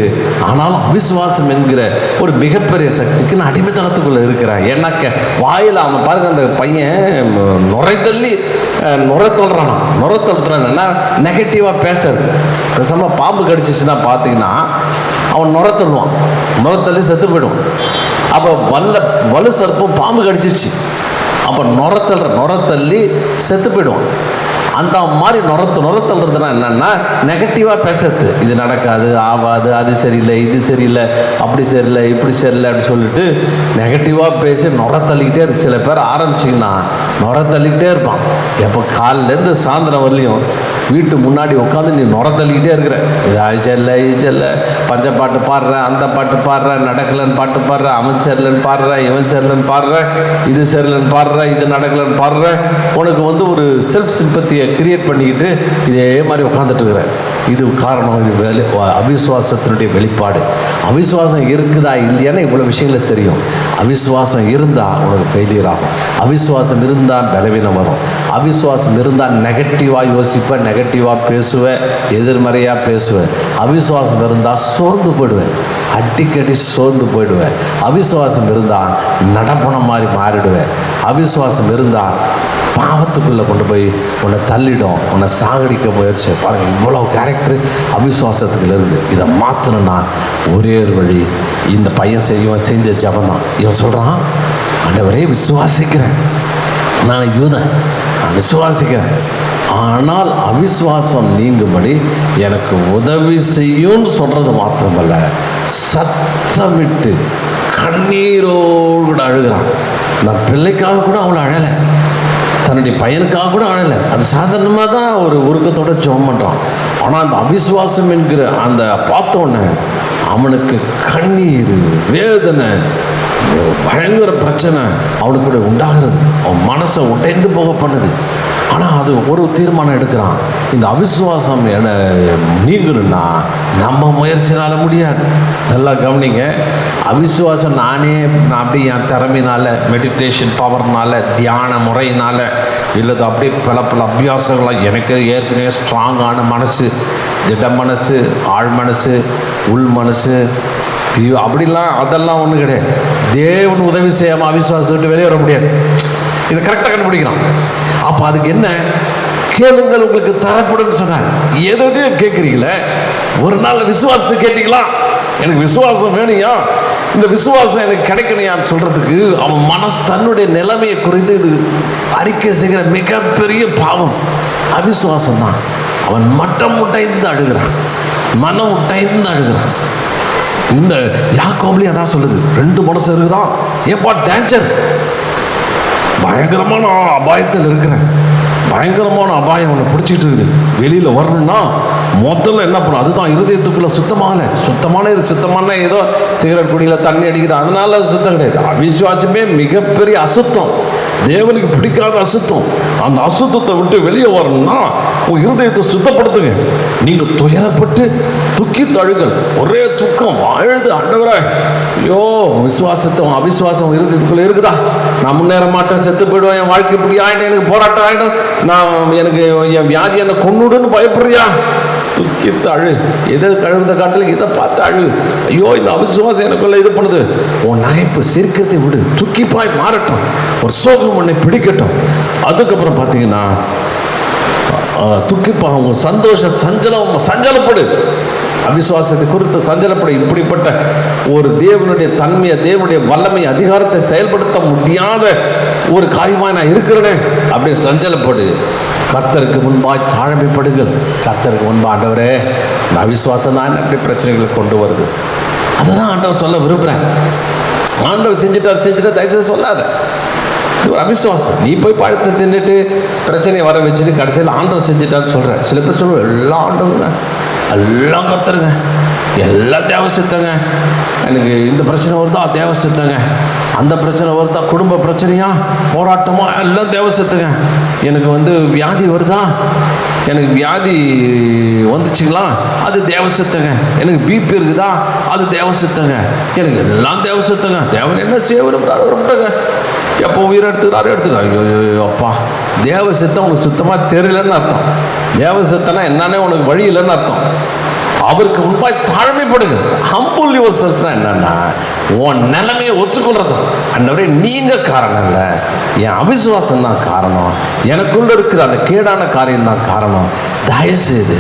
B: ஆனாலும் அவிசுவாசம் என்கிற ஒரு மிகப்பெரிய சக்திக்கு நான் அடிமைத்தனத்துக்குள்ள இருக்கிறேன். ஏன்னாக்க வாயில் அவன் பாருங்க, அந்த பையன் நுரை தள்ளுறானா. நுரை தள்ளுறான் என்னன்னா நெகட்டிவாக பேசுறது. பேசாமல் பாம்பு கடிச்சிச்சுன்னா பார்த்தீங்கன்னா அவன் நுரை தள்ளுவான், நுரை தள்ளி செத்து போயிடும். அப்போ வலு சர்ப்பம் பாம்பு கடிச்சிருச்சு, அப்போ நுரை தள்ளி செத்து போயிடுவான். அந்த மாதிரி நுரத்தல்றதுனா என்னன்னா நெகட்டிவாக பேசுறது. இது நடக்காது, ஆகாது, அது சரியில்லை, இது சரியில்லை, அப்படி சரியில்லை, இப்படி சரியில்லை அப்படி சொல்லிட்டு நெகட்டிவாக பேசி நுரத்தள்ளிக்கிட்டே இருக்கு. சில பேர் ஆரம்பிச்சிங்கன்னா நுரத்தள்ளிக்கிட்டே இருப்பான். எப்போ காலிலேருந்து சாயந்தரம் வரலையும் வீட்டு முன்னாடி உட்காந்து நீ நுரத்தள்ளிக்கிட்டே இருக்கிற. இது ஆயிச்சல்ல, ஈச்சல்ல, பஞ்ச பாட்டு பாடுறேன், அந்த பாட்டு பாடுறேன், நடக்கலன்னு பாட்டு பாடுறேன், அவன் சரியில்லைன்னு பாடுறேன், இவன் சரியில்லைன்னு பாடுறேன், இது சரியில்லைன்னு பாடுறேன், இது நடக்கலன்னு பாடுறேன். உனக்கு ஒரு செல்ஃப் சிம்பத்தியை கிரியேட் பண்ணிக்கிட்டு இதே மாதிரி உட்காந்துட்டு இருக்கிறேன். இது காரணம், இது அவிசுவாசத்தினுடைய வெளிப்பாடு. அவிசுவாசம் இருக்குதா இல்லையான்னு இவ்வளோ விஷயங்களை தெரியும். அவிசுவாசம் இருந்தால் உனக்கு ஃபெயிலியர் ஆகும். அவிசுவாசம் இருந்தால் பலவீனம் வரும். அவிசுவாசம் இருந்தால் நெகட்டிவாக யோசிப்பேன், நெகட்டிவாக பேசுவேன், எதிர்மறையாக பேசுவேன். அவிசுவாசம் இருந்தால் சோர்ந்து போயிடுவேன், அடிக்கடி சோர்ந்து போயிடுவேன். அவிசுவாசம் இருந்தால் நடப்பன மாதிரி மாறிடுவேன். அவிசுவாசம் இருந்தால் பாவத்துக்குள்ளே கொண்டு போய் உன்னை தள்ளிடும், உன்னை சாகடிக்க முயற்சி. பாருங்கள், இவ்வளோ கேரக்டர் அவிசுவாசத்துக்குள்ள இருந்து. இதை மாற்றணும்னா ஒரே ஒரு வழி, இந்த பையன் இவன் செஞ்ச ஜபம் தான். இவன் சொல்கிறான், ஆண்டவரே விசுவாசிக்கிறேன், நான் யூதன், நான் விசுவாசிக்கிறேன், ஆனால் அவிசுவாசம் நீங்கும்படி எனக்கு உதவி செய்யும்னு சொல்கிறது மாத்திரமல்ல, சத்தமிட்டு கண்ணீரோடு கூட அழுகிறான். நான் பிள்ளைக்காக கூட அவளை அழலை, தன்னுடைய பையனுக்காக கூட அழலை. அது சாதாரணமாக தான் ஒரு உருக்கத்தோட ஜெபம் பண்ணுறான். ஆனால் அந்த அவிசுவாசம் என்கிற அந்த பார்த்தோன்னே அவனுக்கு கண்ணீர், வேதனை, பயங்கர பிரச்சனை அவனுக்கு உண்டாகிறது. அவன் மனசை உடைந்து போக பண்ணுது. ஆனால் அது ஒரு தீர்மானம் எடுக்கிறான், இந்த அவிசுவாசம் நீங்கணும்னா நம்ம முயற்சினால முடியாது. நல்லா கவனிங்க, அவிசுவாசம் நான் அப்படி என் திறமையினால, மெடிடேஷன் பவர்னால, தியான முறையினால, இல்லது அப்படியே பல அபியாசங்களாக எனக்கு ஏற்கனவே ஸ்ட்ராங்கான மனசு, திட மனசு, ஆழ் மனசு, உள் மனசு, அப்படிலாம் அதெல்லாம் ஒன்றும் கிடையாது. தேவன் உதவி செய்யாமல் அவிசுவாசத்தை விட்டு வெளியே வர முடியாது. இதை கரெக்டாக கண்டுபிடிக்கிறான். அப்போ அதுக்கு என்ன? கேளுங்கள் உங்களுக்கு தரப்படும் சொன்னார். எதையும் கேட்குறீங்களே, ஒரு நாள் விசுவாசத்தை கேட்டீங்களா? எனக்கு விசுவாசம் வேணுயா, இந்த விசுவாசம் எனக்கு கிடைக்கணையான்னு சொல்றதுக்கு அவன் மனசு தன்னுடைய நிலைமையை குறித்து இது அறிக்கை செய்கிற மிகப்பெரிய பாவம் அவிசுவாசம் தான். அவன் மட்டம் முட்டைந்து அழுகிறான், மனம் முட்டைந்து அழுகிறான். இந்த யாக்கோபுலயும் அதான் சொல்லுது, 2 மனசு இருக்குதான். ஏப்பா டேஞ்சர், பயங்கரமான அபாயத்தில் இருக்கிறேன், பயங்கரமான அபாயம் அவனை பிடிச்சிட்டு இருக்குது. வெளியில் வரணும்னா முதல்ல என்ன பண்ணும்? அதுதான் இருதயத்துக்குள்ள சுத்தமான ஏதோ சிகரெட் குடியில் தண்ணி அடிக்கிற அதனால சுத்தம் கிடையாது. அவிசுவாசமே மிகப்பெரிய அசுத்தம், தேவனுக்கு பிடிக்காத அசுத்தம். அந்த அசுத்தத்தை விட்டு வெளியே வரணும்னா உன் இருதயத்தை சுத்தப்படுத்துங்க. நீங்க துயரப்பட்டு துக்கி தழுங்கள், ஒரே துக்கம் அழுது, ஆண்டவரே ஐயோ விசுவாசத்தை அவிசுவாசம் இருதயத்துக்குள்ள இருக்குதா, நான் முன்னேற மாட்டேன், செத்து போயிடுவேன், என் வாழ்க்கை இப்படி ஆகிட்டேன், எனக்கு போராட்டம் ஆகிடும், எனக்கு என் வியாதி என்னை கொன்னுடுன்னு பயப்படுறியா? துக்கி தழு. எதை கழுவுறத காட்டில் இதை பார்த்து அழு. ஐயோ இந்த அவிசுவாசம் எனக்குள்ள இது பண்ணுது. உன் நகைப்பு சிரிக்கிறதை விடு, துக்கிப்பாய் மாறட்டும், ஒரு சோகம் உன்னை பிடிக்கட்டும். அதுக்கப்புறம் பார்த்தீங்கன்னா துக்கிப்பா உங்க சந்தோஷ சஞ்சலப்படு, அவிசுவாசத்தை குறித்து சஞ்சலப்படு. இப்படிப்பட்ட ஒரு தேவனுடைய தன்மையை, தேவனுடைய வல்லமை, அதிகாரத்தை செயல்படுத்த முடியாத ஒரு காரியமாக நான் இருக்கிறேனே அப்படின்னு சஞ்சலப்படு. கர்த்தருக்கு முன்பாய் தாழ்மைப்படுங்கள். கர்த்தருக்கு முன்பாக, ஆண்டவரே இந்த அவிசுவாசம் தான் எப்படி பிரச்சனைகளை கொண்டு வருது, அதுதான் ஆண்டவர் சொல்ல விரும்புகிறேன். ஆண்டவர் செஞ்சுட்டார் தயவுசெய்து சொல்லாத, இது ஒரு அவிசுவாசம். நீ போய் பழத்தை தின்னுட்டு பிரச்சனையை வர வச்சுட்டு கடைசியில் ஆண்டவர் செஞ்சுட்டான்னு சொல்கிற. சில பேர் சொல்லுவோம், எல்லாம் ஆண்டவருங்க, எல்லாம் கர்த்தருங்க, எல்லாம் தேவசித்தங்க, எனக்கு இந்த பிரச்சனை வருதா தேவசித்தங்க, அந்த பிரச்சனை வருதா குடும்ப பிரச்சனையா போராட்டமா எல்லாம் தேவசித்தங்க, எனக்கு வியாதி வருதா, எனக்கு வியாதி வந்துச்சுங்களா அது தேவசித்தங்க, எனக்கு பிபி இருக்குதா அது தேவசித்தங்க, எனக்கு எல்லாம் தேவசித்தங்க. தேவன் என்ன செய்ய விரும்புகிறாரு விரும்புகிறாங்க, எப்போ உயிரை எடுத்துக்கிறாரு. ஐயோ அப்பா, தேவசித்தம் உனக்கு சுத்தமாக தெரியலன்னு அர்த்தம். தேவசித்தனா என்னன்னே உனக்கு வழி இல்லைன்னு அர்த்தம். அவருக்கு முன்பாய் தாழ்மைப்படுங்க. ஹம்பிள் யுவர்செல்ஃப் என்னன்னா உன் நிலைமையை ஒத்துக்கொள்றது. அந்தவரை நீங்க காரணம் இல்லை, என் அவிசுவாசம் தான் காரணம், எனக்குள்ள இருக்கிற அந்த கேடான காரியம் தான் காரணம். தயவுசெய்து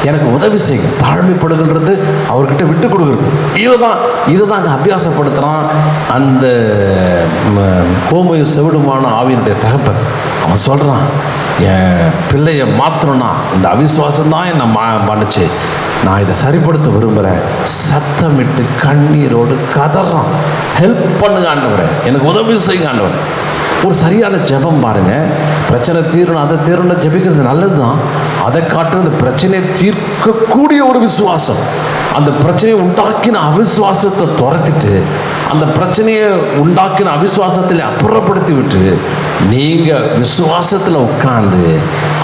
B: எனக்கு உதவி செய்யுங்க. தாழ்மைப்படுகின்றது, அவர்கிட்ட விட்டு கொடுக்கறது. இதுதான் அங்கே அபியாசப்படுத்துகிறான் அந்த கோமையும் செவிடுமான ஆவியினுடைய தகப்பன். அவன் சொல்கிறான், என் பிள்ளையை மாற்றணும்னா இந்த அவிசுவாசம் தான் என்னை பண்ணுச்சு, நான் இதை சரிப்படுத்த விரும்புகிறேன். சத்தமிட்டு கண்ணீரோடு கதறான், ஹெல்ப் பண்ணுங்க ஆண்டவரே, எனக்கு உதவி செய்யுங்க ஆண்டவரே. ஒரு சரியான ஜெபம் பாருங்க. பிரச்சனை தீரணும், அதை தீரணும் ஜெபிக்கிறது நல்லது தான். அதை காட்டு அந்த பிரச்சனையை தீர்க்கக்கூடிய ஒரு விசுவாசம், அந்த பிரச்சனையை உண்டாக்கின அவிசுவாசத்தை துரத்திட்டு அந்த பிரச்சனையை உண்டாக்கின அவிசுவாசத்தில் அப்புறப்படுத்தி விட்டு நீங்கள் விசுவாசத்தில் உட்கார்ந்து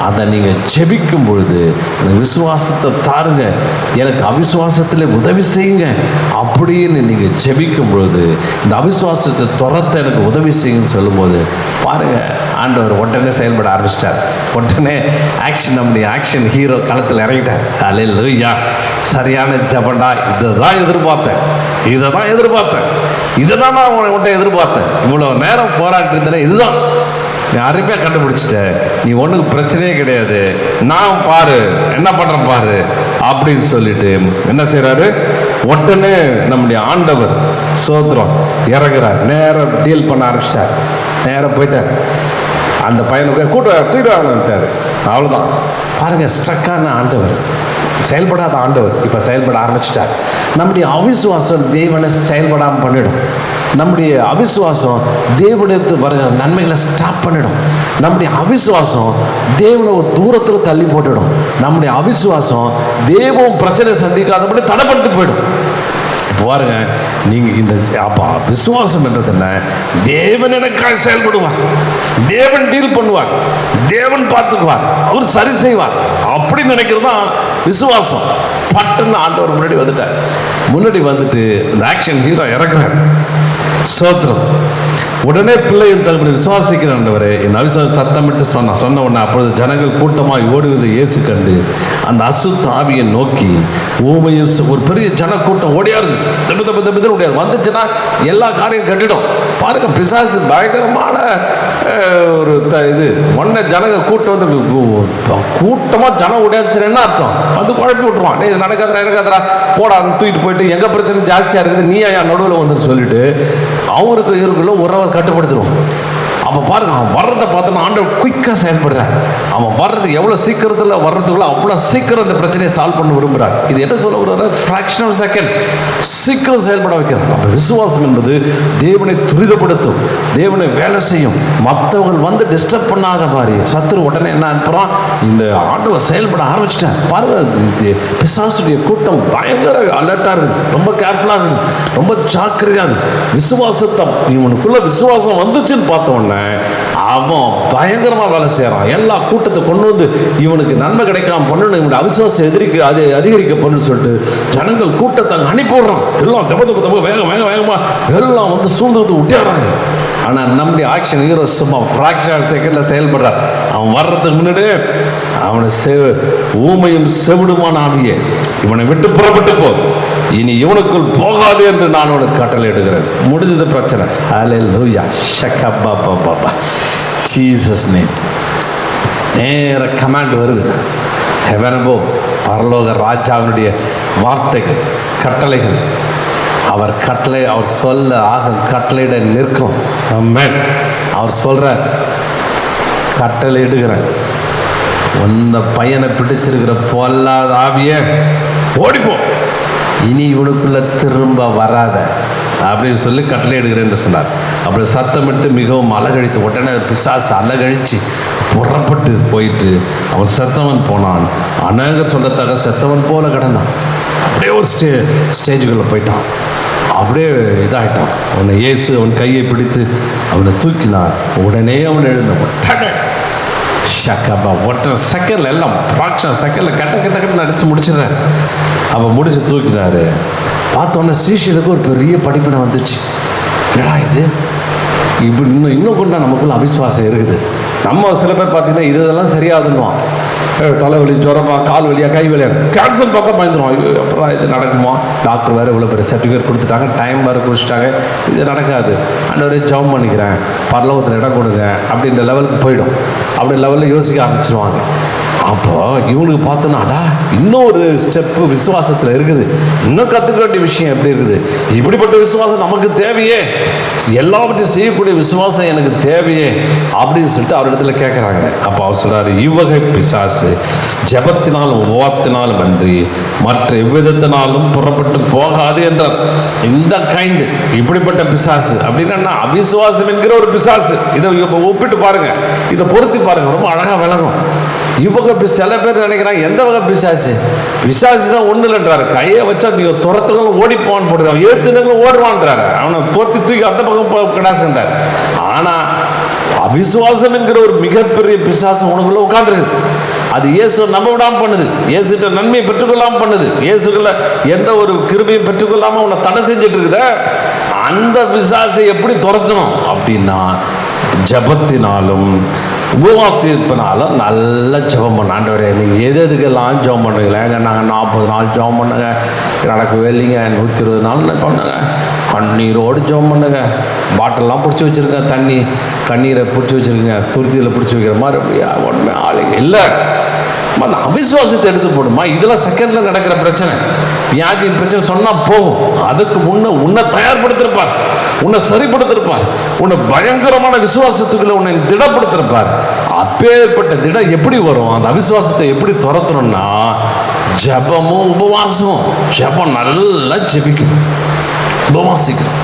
B: அதை நீங்கள் ஜெபிக்கும் பொழுது அந்த விசுவாசத்தை தாருங்க, எனக்கு அவிசுவாசத்தில் உதவி செய்யுங்க அப்படின்னு நீங்கள் ஜெபிக்கும் பொழுது இந்த அவிசுவாசத்தை துரத்த எனக்கு உதவி செய்யுங்கன்னு சொல்லும்போது பாருங்கள், ஆண்டவர் உடனே செயல்பட ஆரம்பிச்சிட்டார். உடனே ஆக்ஷன், நம்முடைய ஆக்ஷன் ஹீரோ களத்தில் இறங்கிட்டார். அல்லேலூயா, சரியான ஜபண்டா, இதை தான் எதிர்பார்த்தேன், இதை தான் நான் உன்கிட்ட எதிர்பார்த்தேன். இவ்வளோ நேரம் போராட்டி இருந்தேன், இதுதான் நீ அருமையாக கண்டுபிடிச்சிட்டேன், நீ ஒன்றுக்கு பிரச்சனையே கிடையாது, நான் பாரு என்ன பண்ணுறேன் பாரு அப்படின்னு சொல்லிட்டு என்ன செய்கிறாரு, உடனே நம்முடைய ஆண்டவர் சோத்திரம் இறங்குறார். நேரம் டீல் பண்ண ஆரம்பிச்சிட்டார். நேரம் போயிட்டார், அந்த பையனுக்கு தூக்கிட்டாரு. அவ்வளோதான். பாருங்கள், ஸ்ட்ரக்கான ஆண்டவர், செயல்படாத ஆண்டவர் இப்போ செயல்பட ஆரம்பிச்சிட்டார். நம்முடைய அவிசுவாசம் தேவனை செயல்படாமல் பண்ணிடும். நம்முடைய அவிசுவாசம் தேவனுக்கு வருகிற நன்மைகளை ஸ்டாப் பண்ணிடும். நம்முடைய அவிசுவாசம் தேவனை ஒரு தூரத்தில் தள்ளி போட்டுடும். நம்முடைய அவிசுவாசம் தேவன் பிரச்சனை சந்திக்காதபடி தடைப்பட்டு போயிடும். இப்போ பாருங்க, நீங்கள் இந்த அப்பா விசுவாசம் என்றது என்ன? தேவன் எனக்காக செயல்படுவார், தேவன் டீல் பண்ணுவார், தேவன் பார்த்துக்குவார், அவர் சரி செய்வார் அப்படி நினைக்கிறது தான் விசுவாசம். பட்டுன்னு ஆண்டவர் முன்னாடி வந்துட்டு இந்த ஆக்ஷன் ஹீரோ இறக்குறார். சோத்திரம். உடனே பிள்ளையின் தகப்பனை விசுவாசிக்கிற ஆண்டவரே, என் அவிசுவாசம் சத்தமிட்டு சொன்ன உடனே அப்பொழுது ஜனங்கள் கூட்டமாய் ஓடுவதை இயேசு கண்டு அந்த அசுத்த ஆவியை நோக்கி ஊமையும் ஒரு பெரிய ஜன கூட்டம் ஓடியாருது. தப்பு ஓடியாது வந்துச்சுன்னா எல்லா காரியம் கட்டிடும். பாருங்க, பிசாசு பயங்கரமான ஒரு இது ஒன்ன ஜனங்க கூட்டம் வந்து கூட்டமாக ஜனம் ஓடியாச்சுன்னா என்ன அர்த்தம்? வந்து குழப்பி விட்டுருவான். இது நடக்காதரா போடா தூக்கிட்டு போயிட்டு எங்கள் பிரச்சனை ஜாஸ்தியாக இருக்குது, நீ என் நடுவில் வந்துன்னு சொல்லிட்டு அவருக்கு இவருக்குள்ள உறவை கட்டுப்படுத்திடுவான். அப்போ பாருங்க, அவன் வர்றதை பார்த்தோன்னா ஆண்டவர் குயிக்காக செயல்படுறார். அவன் வர்றது எவ்வளோ சீக்கிரத்தில் வர்றதுக்குள்ள அவ்வளோ சீக்கிரம் அந்த பிரச்சனையை சால்வ் பண்ண விரும்புகிறார். இது என்ன சொல்ல விரும்புகிறார்? ஃப்ராக்ஷன் ஆஃப் செகண்ட் சீக்கிரம் செயல்பட வைக்கிறார். அப்போ விசுவாசம் என்பது தேவனை துரிதப்படுத்தும், தேவனை வேலை செய்யும். மற்றவங்க வந்து டிஸ்டர்ப் பண்ணாத மாதிரி சத்துரு உடனே என்ன அனுப்புகிறான்? இந்த ஆண்டவர் செயல்பட ஆரம்பிச்சிட்டேன் பாருங்க. பிசாசுடைய கூட்டம் பயங்கர அலர்ட்டாக இருக்குது, ரொம்ப கேர்ஃபுல்லாக இருக்குது, ரொம்ப ஜாக்கிரதையாக இருக்குது. விசுவாசத்தை இவனுக்குள்ள விசுவாசம் வந்துச்சுன்னு பார்த்தோன்னே அவன் பயங்கரமாக வேலை செய்கிறான். எல்லா கூட்டத்தை கொண்டு வந்து இவனுக்கு நன்மை கிடைக்காம பண்ணணும், இவனுடைய அவிசுவாசம் அதிகரிக்க பண்ணு சொல்லிட்டு ஜனங்கள் கூட்டத்தை அனுப்பி விடுறான். எல்லாம் தப்பு வேகமாக எல்லாம் வந்து சூழ்ந்து விட்டுறாங்க. ஆனால் நம்முடைய ஆக்ஷன் ஹீரோ சும்மா ஃப்ராக்ஷன் செகண்டில் செயல்படுறார். அவன் வர்றதுக்கு முன்னாடி அவனை ஊமையும் செவிடுமான ஆவியே, இவனை விட்டு புறப்பட்டு போ, இனி இவனுக்குள் போகாது என்று நான் உனக்கு கட்டளை எடுக்கிறேன். முடிஞ்சது பிரச்சனை. ஹல்லேலூயா, ஷக்கபா பாபா, ஜீசஸ் நேம். நேர கமாண்ட் வருது. ஹெவனபோ, பரலோக ராஜாவினுடைய வார்த்தைகள், கட்டளைகள். அவர் சொல்ல ஆக கட்டளையிட நிற்கும். ஆமென். அவர் சொல்றார், கட்டளை இடுகிறேன், அந்த பையனை பிடிச்சிருக்கிற பொல்லாத ஆவிய ஓடிப்போ, இனி இவனுக்குள்ள திரும்ப வராத அப்படின்னு சொல்லி கட்டளை எடுக்கிறேன்னு சொன்னார். அப்படி சத்தமிட்டு மிகவும் அலகழித்து உடனே பிசாசு அலகழிச்சு புறப்பட்டு போயிட்டு அவன் செத்தவன் போனான். அநேகர் சொல்லத்தாக செத்தவன் போல கிடந்தான். அப்படியே ஒரு ஸ்டேஜுக்குள்ளே போயிட்டான். அப்படியே இதாகிட்டான். அவனை இயேசு அவன் கையை பிடித்து அவனை தூக்கினார். உடனே அவன் எழுந்த ஷக்கபா ஒற்றை செகண்டில் எல்லாம் ஃப்ராக்ஷன் செகண்டில் கட்ட நடித்து முடிச்சிடுறேன். அப்போ முடிச்சு தூக்கினார். பார்த்தோன்னே சீஷனுக்கு ஒரு பெரிய படிப்பினை வந்துச்சு. என்னடா இது இப்படி இன்னும் கொண்டா நமக்குள்ள அவிசுவாசம் இருக்குது. நம்ம சில பேர் பார்த்தீங்கன்னா இதெல்லாம் சரியாதுன்னுவான். தலைவலி, ஜுரமா, கால் வலியா, கை வலியா, கேன்சர் பக்கம் பயந்துருவான். அப்புறம் இது நடக்குமா? டாக்டர் வேறு இவ்வளோ பெரிய சர்டிஃபிகேட் கொடுத்துட்டாங்க, டைம் வேறு குடிச்சிட்டாங்க, இது நடக்காது, ஆண்டவரே ஜெபம் பண்ணிக்கிறேன், பரலோகத்தில் இடம் கொடுங்க அப்படின்ற லெவலுக்கு போயிடும். அப்படி லெவலில் யோசிக்க ஆரம்பிச்சிருவாங்க. அப்போ இவனுக்கு பார்த்தோன்னாடா இன்னொரு ஸ்டெப்பு விசுவாசத்தில் இருக்குது, இன்னும் கற்றுக்க வேண்டிய விஷயம் எப்படி இருக்குது. இப்படிப்பட்ட விசுவாசம் நமக்கு தேவையே, எல்லாவற்றையும் செய்யக்கூடிய விசுவாசம் எனக்கு தேவையே அப்படின்னு சொல்லிட்டு அவரிடத்துல கேட்குறாங்க. அப்போ அவர் சொல்கிறாரு, இவ்வகை பிசாசு ஜெபத்தினாலும் உபவாசத்தினாலும் அன்றி மற்ற எவ்விதத்தினாலும் புறப்பட்டு போகாது என்றார். இந்த கைண்டு இப்படிப்பட்ட பிசாசு அப்படின்னா அவிசுவாசம் என்கிற ஒரு பிசாசு. இதை ஒப்பிட்டு பாருங்க, இதை பொருத்தி பாருங்க, ரொம்ப அழகாக விளங்கும். இவங்க சில பேர் நினைக்கிறாங்க எந்த வகை பிசாசு தான் ஒன்றும் இல்லைன்றாரு. கையை வச்சா நீங்கள் துரத்துகளும் ஓடிப்போன்னு போடுறாங்க, ஏற்றுனங்களும் ஓடுவான்றாரு. அவனை தோர்த்தி தூக்கி அந்த பக்கம் கிடாசுன்றார். ஆனால் அவிசுவாசம் என்கிற ஒரு மிகப்பெரிய பிசாசம் உனக்குள்ள உட்காந்துருக்குது. அது இயேசு நம்ப விடாமல் பண்ணுது, இயேசுகிட்ட நன்மையை பெற்றுக்கொள்ளாமல் பண்ணுது, இயேசுக்குள்ள எந்த ஒரு கிருபையும் பெற்றுக்கொள்ளாமல் உன்னை தடை செஞ்சுட்டு இருக்குத. அந்த பிசாசை எப்படி துரத்தணும் அப்படின்னா ஜபத்தினாலும் உபவாசிப்பினாலும் நல்ல ஜபம் பண்ண. ஆண்டவரே நீங்கள் எதுக்கெல்லாம் ஜபம் பண்ணுறீங்களே, நாங்கள் 40 நாள் ஜபம் பண்ணுங்க, நடக்கவே இல்லைங்க, 120 நாள் பண்ணுங்க, கண்ணீரோடு ஜபம் பண்ணுங்க, பாட்டிலெலாம் பிடிச்சி வச்சுருங்க, கண்ணீரை பிடிச்சி வச்சுருங்க, துருத்தியில் பிடிச்சி வைக்கிற மாதிரி அப்படியா ஒன்றுமே ஆளுங்க இல்லை. அந்த அவிசுவாசத்தை எடுத்து போடுமா. இதெல்லாம் செகண்டில் நடக்கிற பிரச்சனை, வியாதியின் பிரச்சனை சொன்னால் போகும். அதுக்கு உன்னை தயார்படுத்திருப்பார், உன்னை சரிப்படுத்திருப்பார், உன்னை பயங்கரமான விசுவாசத்துக்குள்ள உன்னை திடப்படுத்திருப்பார். அப்பேற்பட்ட திடம் எப்படி வரும்? அந்த அவிசுவாசத்தை எப்படி துரத்தணும்னா ஜபமும் உபவாசமும். ஜபம் நல்லா ஜெபிக்கணும், உபவாசிக்கணும்,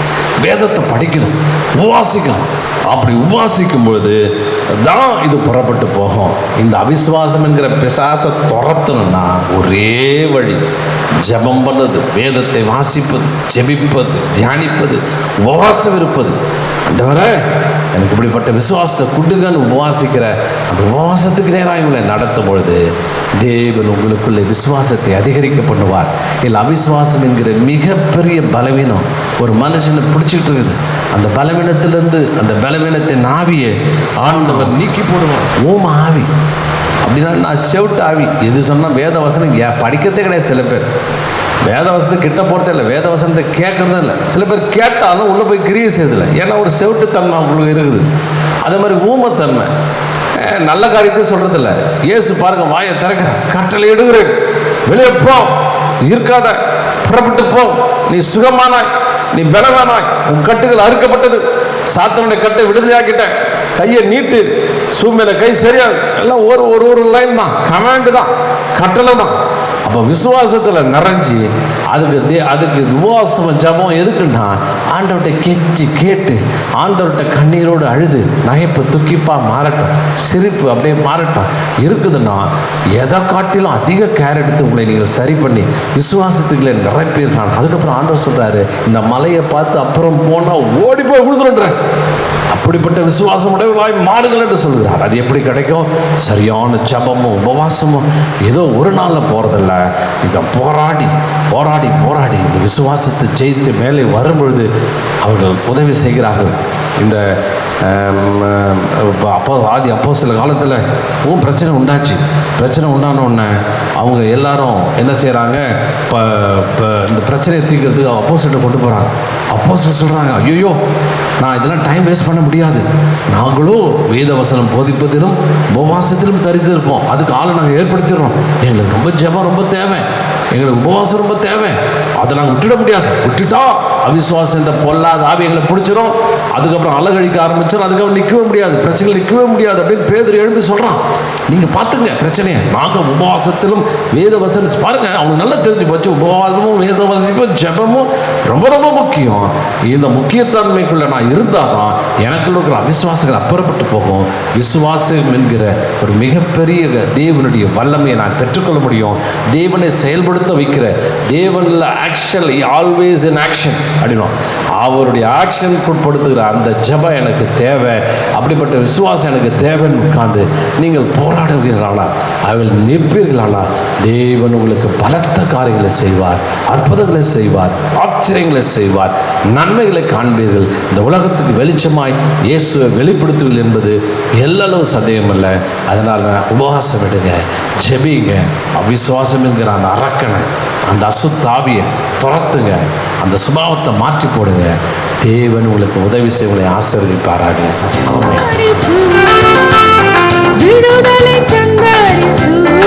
B: வேதத்தை படிக்கணும், உபவாசிக்கணும். அப்படி உபவாசிக்கும் பொழுது தான் இது புறப்பட்டு போகும். இந்த அவிசுவாசம் என்கிற பிசாசை துரத்தணும்னா ஒரே வழி ஜபம் பண்ணது, வேதத்தை வாசிப்பது, ஜெபிப்பது, தியானிப்பது, உபவாசம் இருப்பது. ஆண்டவரே எனக்கு இப்படிப்பட்ட விசுவாசத்தை கொடுங்கன்னு உபவாசிக்கிற அந்த உபவாசத்துக்கு நேராக இவங்களை நடத்தும் பொழுது தேவன் உங்களுக்குள்ளே விசுவாசத்தை அதிகரிக்க பண்ணுவார். இல்லை அவிசுவாசம் என்கிற மிகப்பெரிய பலவீனம் ஒரு மனுஷனை பிடிச்சிட்டு இருக்குது. அந்த பலவீனத்திலிருந்து அந்த பலவீனத்தின் ஆவியை ஆண்டவர் நீக்கி போடுவார். ஓம ஆவி அப்படின்னா நான் செவிட்டு ஆவி. எது சொன்னால் வேத வசனம் படிக்கிறதே கிடையாது. சில பேர் வேத வசனத்தை கிட்ட போகிறதே இல்லை, வேத வசனத்தை கேட்குறதும் இல்லை. சில பேர் கேட்டாலும் உள்ளே போய் கிரியை செய்யறதில்லை. ஏன்னா ஒரு செவிட்டுத்தன்மை அவங்களுக்கு இருக்குது. அதே மாதிரி ஊமத்தன்மை, நல்ல காரியத்தையும் சொல்கிறதில்ல. இயேசு பாருங்க, வாயை திறக்கிற, கட்டளை எடுக்கிறேன், வெளியே போ, இருக்காத, புறப்பட்டு போ, நீ சுகமானாய், நீ பலவானாய், உன் கட்டுகள் அறுக்கப்பட்டது, சாத்தனுடைய கட்டை விடுதலையாக்கிட்ட, கையை நீட்டு, சூழ்நிலை கை சரியா, எல்லாம் ஒரு லைன் தான், கமாண்டு தான், கட்டளை தான். அப்போ விசுவாசத்தில் நிறைஞ்சி அதுக்கு உபவாசம் ஜபம் எதுக்குன்னா ஆண்டவர்கிட்ட கெஞ்சி கேட்டு ஆண்டவர்கிட்ட கண்ணீரோடு அழுது நகைப்பு துக்கிப்பாக மாறட்டும், சிரிப்பு அப்படியே மாறட்டும் இருக்குதுன்னா எதை காட்டிலும் அதிக கேர் எடுத்து உங்களை நீங்கள் சரி பண்ணி விசுவாசத்துக்குள்ளே நிறைப்பீர்கள். அதுக்கப்புறம் ஆண்டவர் சொல்கிறாரு, இந்த மலையை பார்த்து அப்புறம் போனால் ஓடி போய் விழுதுன்றார். அப்படிப்பட்ட விசுவாசம் உடையவர்களாய் மாறுங்கள் என்று சொல்கிறார். அது எப்படி கிடைக்கும்? சரியான ஜபமும் உபவாசமும் ஏதோ ஒரு நாளில் போகிறதில்ல. இதை போராடி போராடி போராடி இந்த விசுவாசத்தை ஜெயித்து மேலே வரும்பொழுது அவர்கள் உதவி செய்கிறார்கள். இந்த அப்போ சில காலத்தில் பிரச்சனை உண்டாச்சு. பிரச்சனை உண்டான உடனே அவங்க எல்லாரும் என்ன செய்கிறாங்க, இப்போ இந்த பிரச்சனையை தீர்க்கிறதுக்கு அப்போஸ்தலரை கொண்டு போகிறாங்க. அப்போஸ்தலர் சொல்கிறாங்க, ஐயோ நான் இதெல்லாம் டைம் வேஸ்ட் பண்ண முடியாது, நாங்களும் வேத வசனம் போதிப்பதிலும் உபவாசத்திலும் தரித்து இருப்போம், அதுக்கு ஆளை நாங்கள் ஏற்படுத்திடுறோம், எங்களுக்கு ரொம்ப ஜெபம் ரொம்ப தேவை, எங்களுக்கு உபவாசம் ரொம்ப தேவை, அதை நாங்கள் விட்டுட முடியாது, விட்டுட்டா அவிசுவாசம் இந்த பொல்லாத ஆவி எங்களை பிடிச்சிடும், அதுக்கப்புறம் அலகழிக்க ஆரம்பிச்சிடும், அதுக்கப்புறம் நிற்கவே முடியாது, பிரச்சனை நிற்கவே முடியாது அப்படின்னு பேதுரு எழுப்பி சொல்கிறான். நீங்கள் பார்த்துங்க பிரச்சனையை, நாங்கள் உபவாசத்திலும் வேத வசனம் பாருங்கள், அவங்களுக்கு நல்லா தெரிஞ்சு போச்சு, உபவாசமும் வேத வசனமும் ஜெபமும் ரொம்ப ரொம்ப முக்கியம். இந்த முக்கியத்தன்மைக்குள்ளே நான் இருந்தால் தான் எனக்குள்ள இருக்கிற அவிசுவாசங்கள் அப்புறப்பட்டு போகும். விசுவாசம் என்கிற ஒரு மிகப்பெரிய தேவனுடைய வல்லமையை நான் பெற்றுக்கொள்ள முடியும். தேவனை செயல்படுத்த வைக்கிற தேவனில் ஆக்ஷன், ஆல்வேஸ் இன் ஆக்ஷன் அப்படின்னா அவருடைய ஆக்ஷனுக்கு உட்படுத்துகிற அந்த ஜெபம் எனக்கு தேவை. அப்படிப்பட்ட விசுவாசம் எனக்கு தேவைன்னு உட்கார்ந்து நீங்கள் போராடுவீர்களானால், அவள் நிற்பீர்களானால் தேவன் உங்களுக்கு பலத்த காரியங்களை செய்வார், அற்புதங்களை செய்வார், ஆச்சரியங்களை செய்வார், நன்மைகளை காண்பீர்கள். இந்த உலகத்துக்கு வெளிச்சமாய் இயேசுவை வெளிப்படுத்துவீர்கள் என்பது எல்லளவு சந்தேகம் இல்லை. அதனால் உபவாசம் விடுங்க, ஜெபிங்க, அவிசுவாசம் என்கிற அந்த அரக்கனை, அந்த அசுத்தாவியை துரத்துங்க, அந்த சுபாவத்தை மாற்றி போடுங்க. தேவன் உங்களுக்கு உதவி செய்வதை ஆசீர்வதிப்பாராக.
A: விடுதலை தந்தார் இயேசு.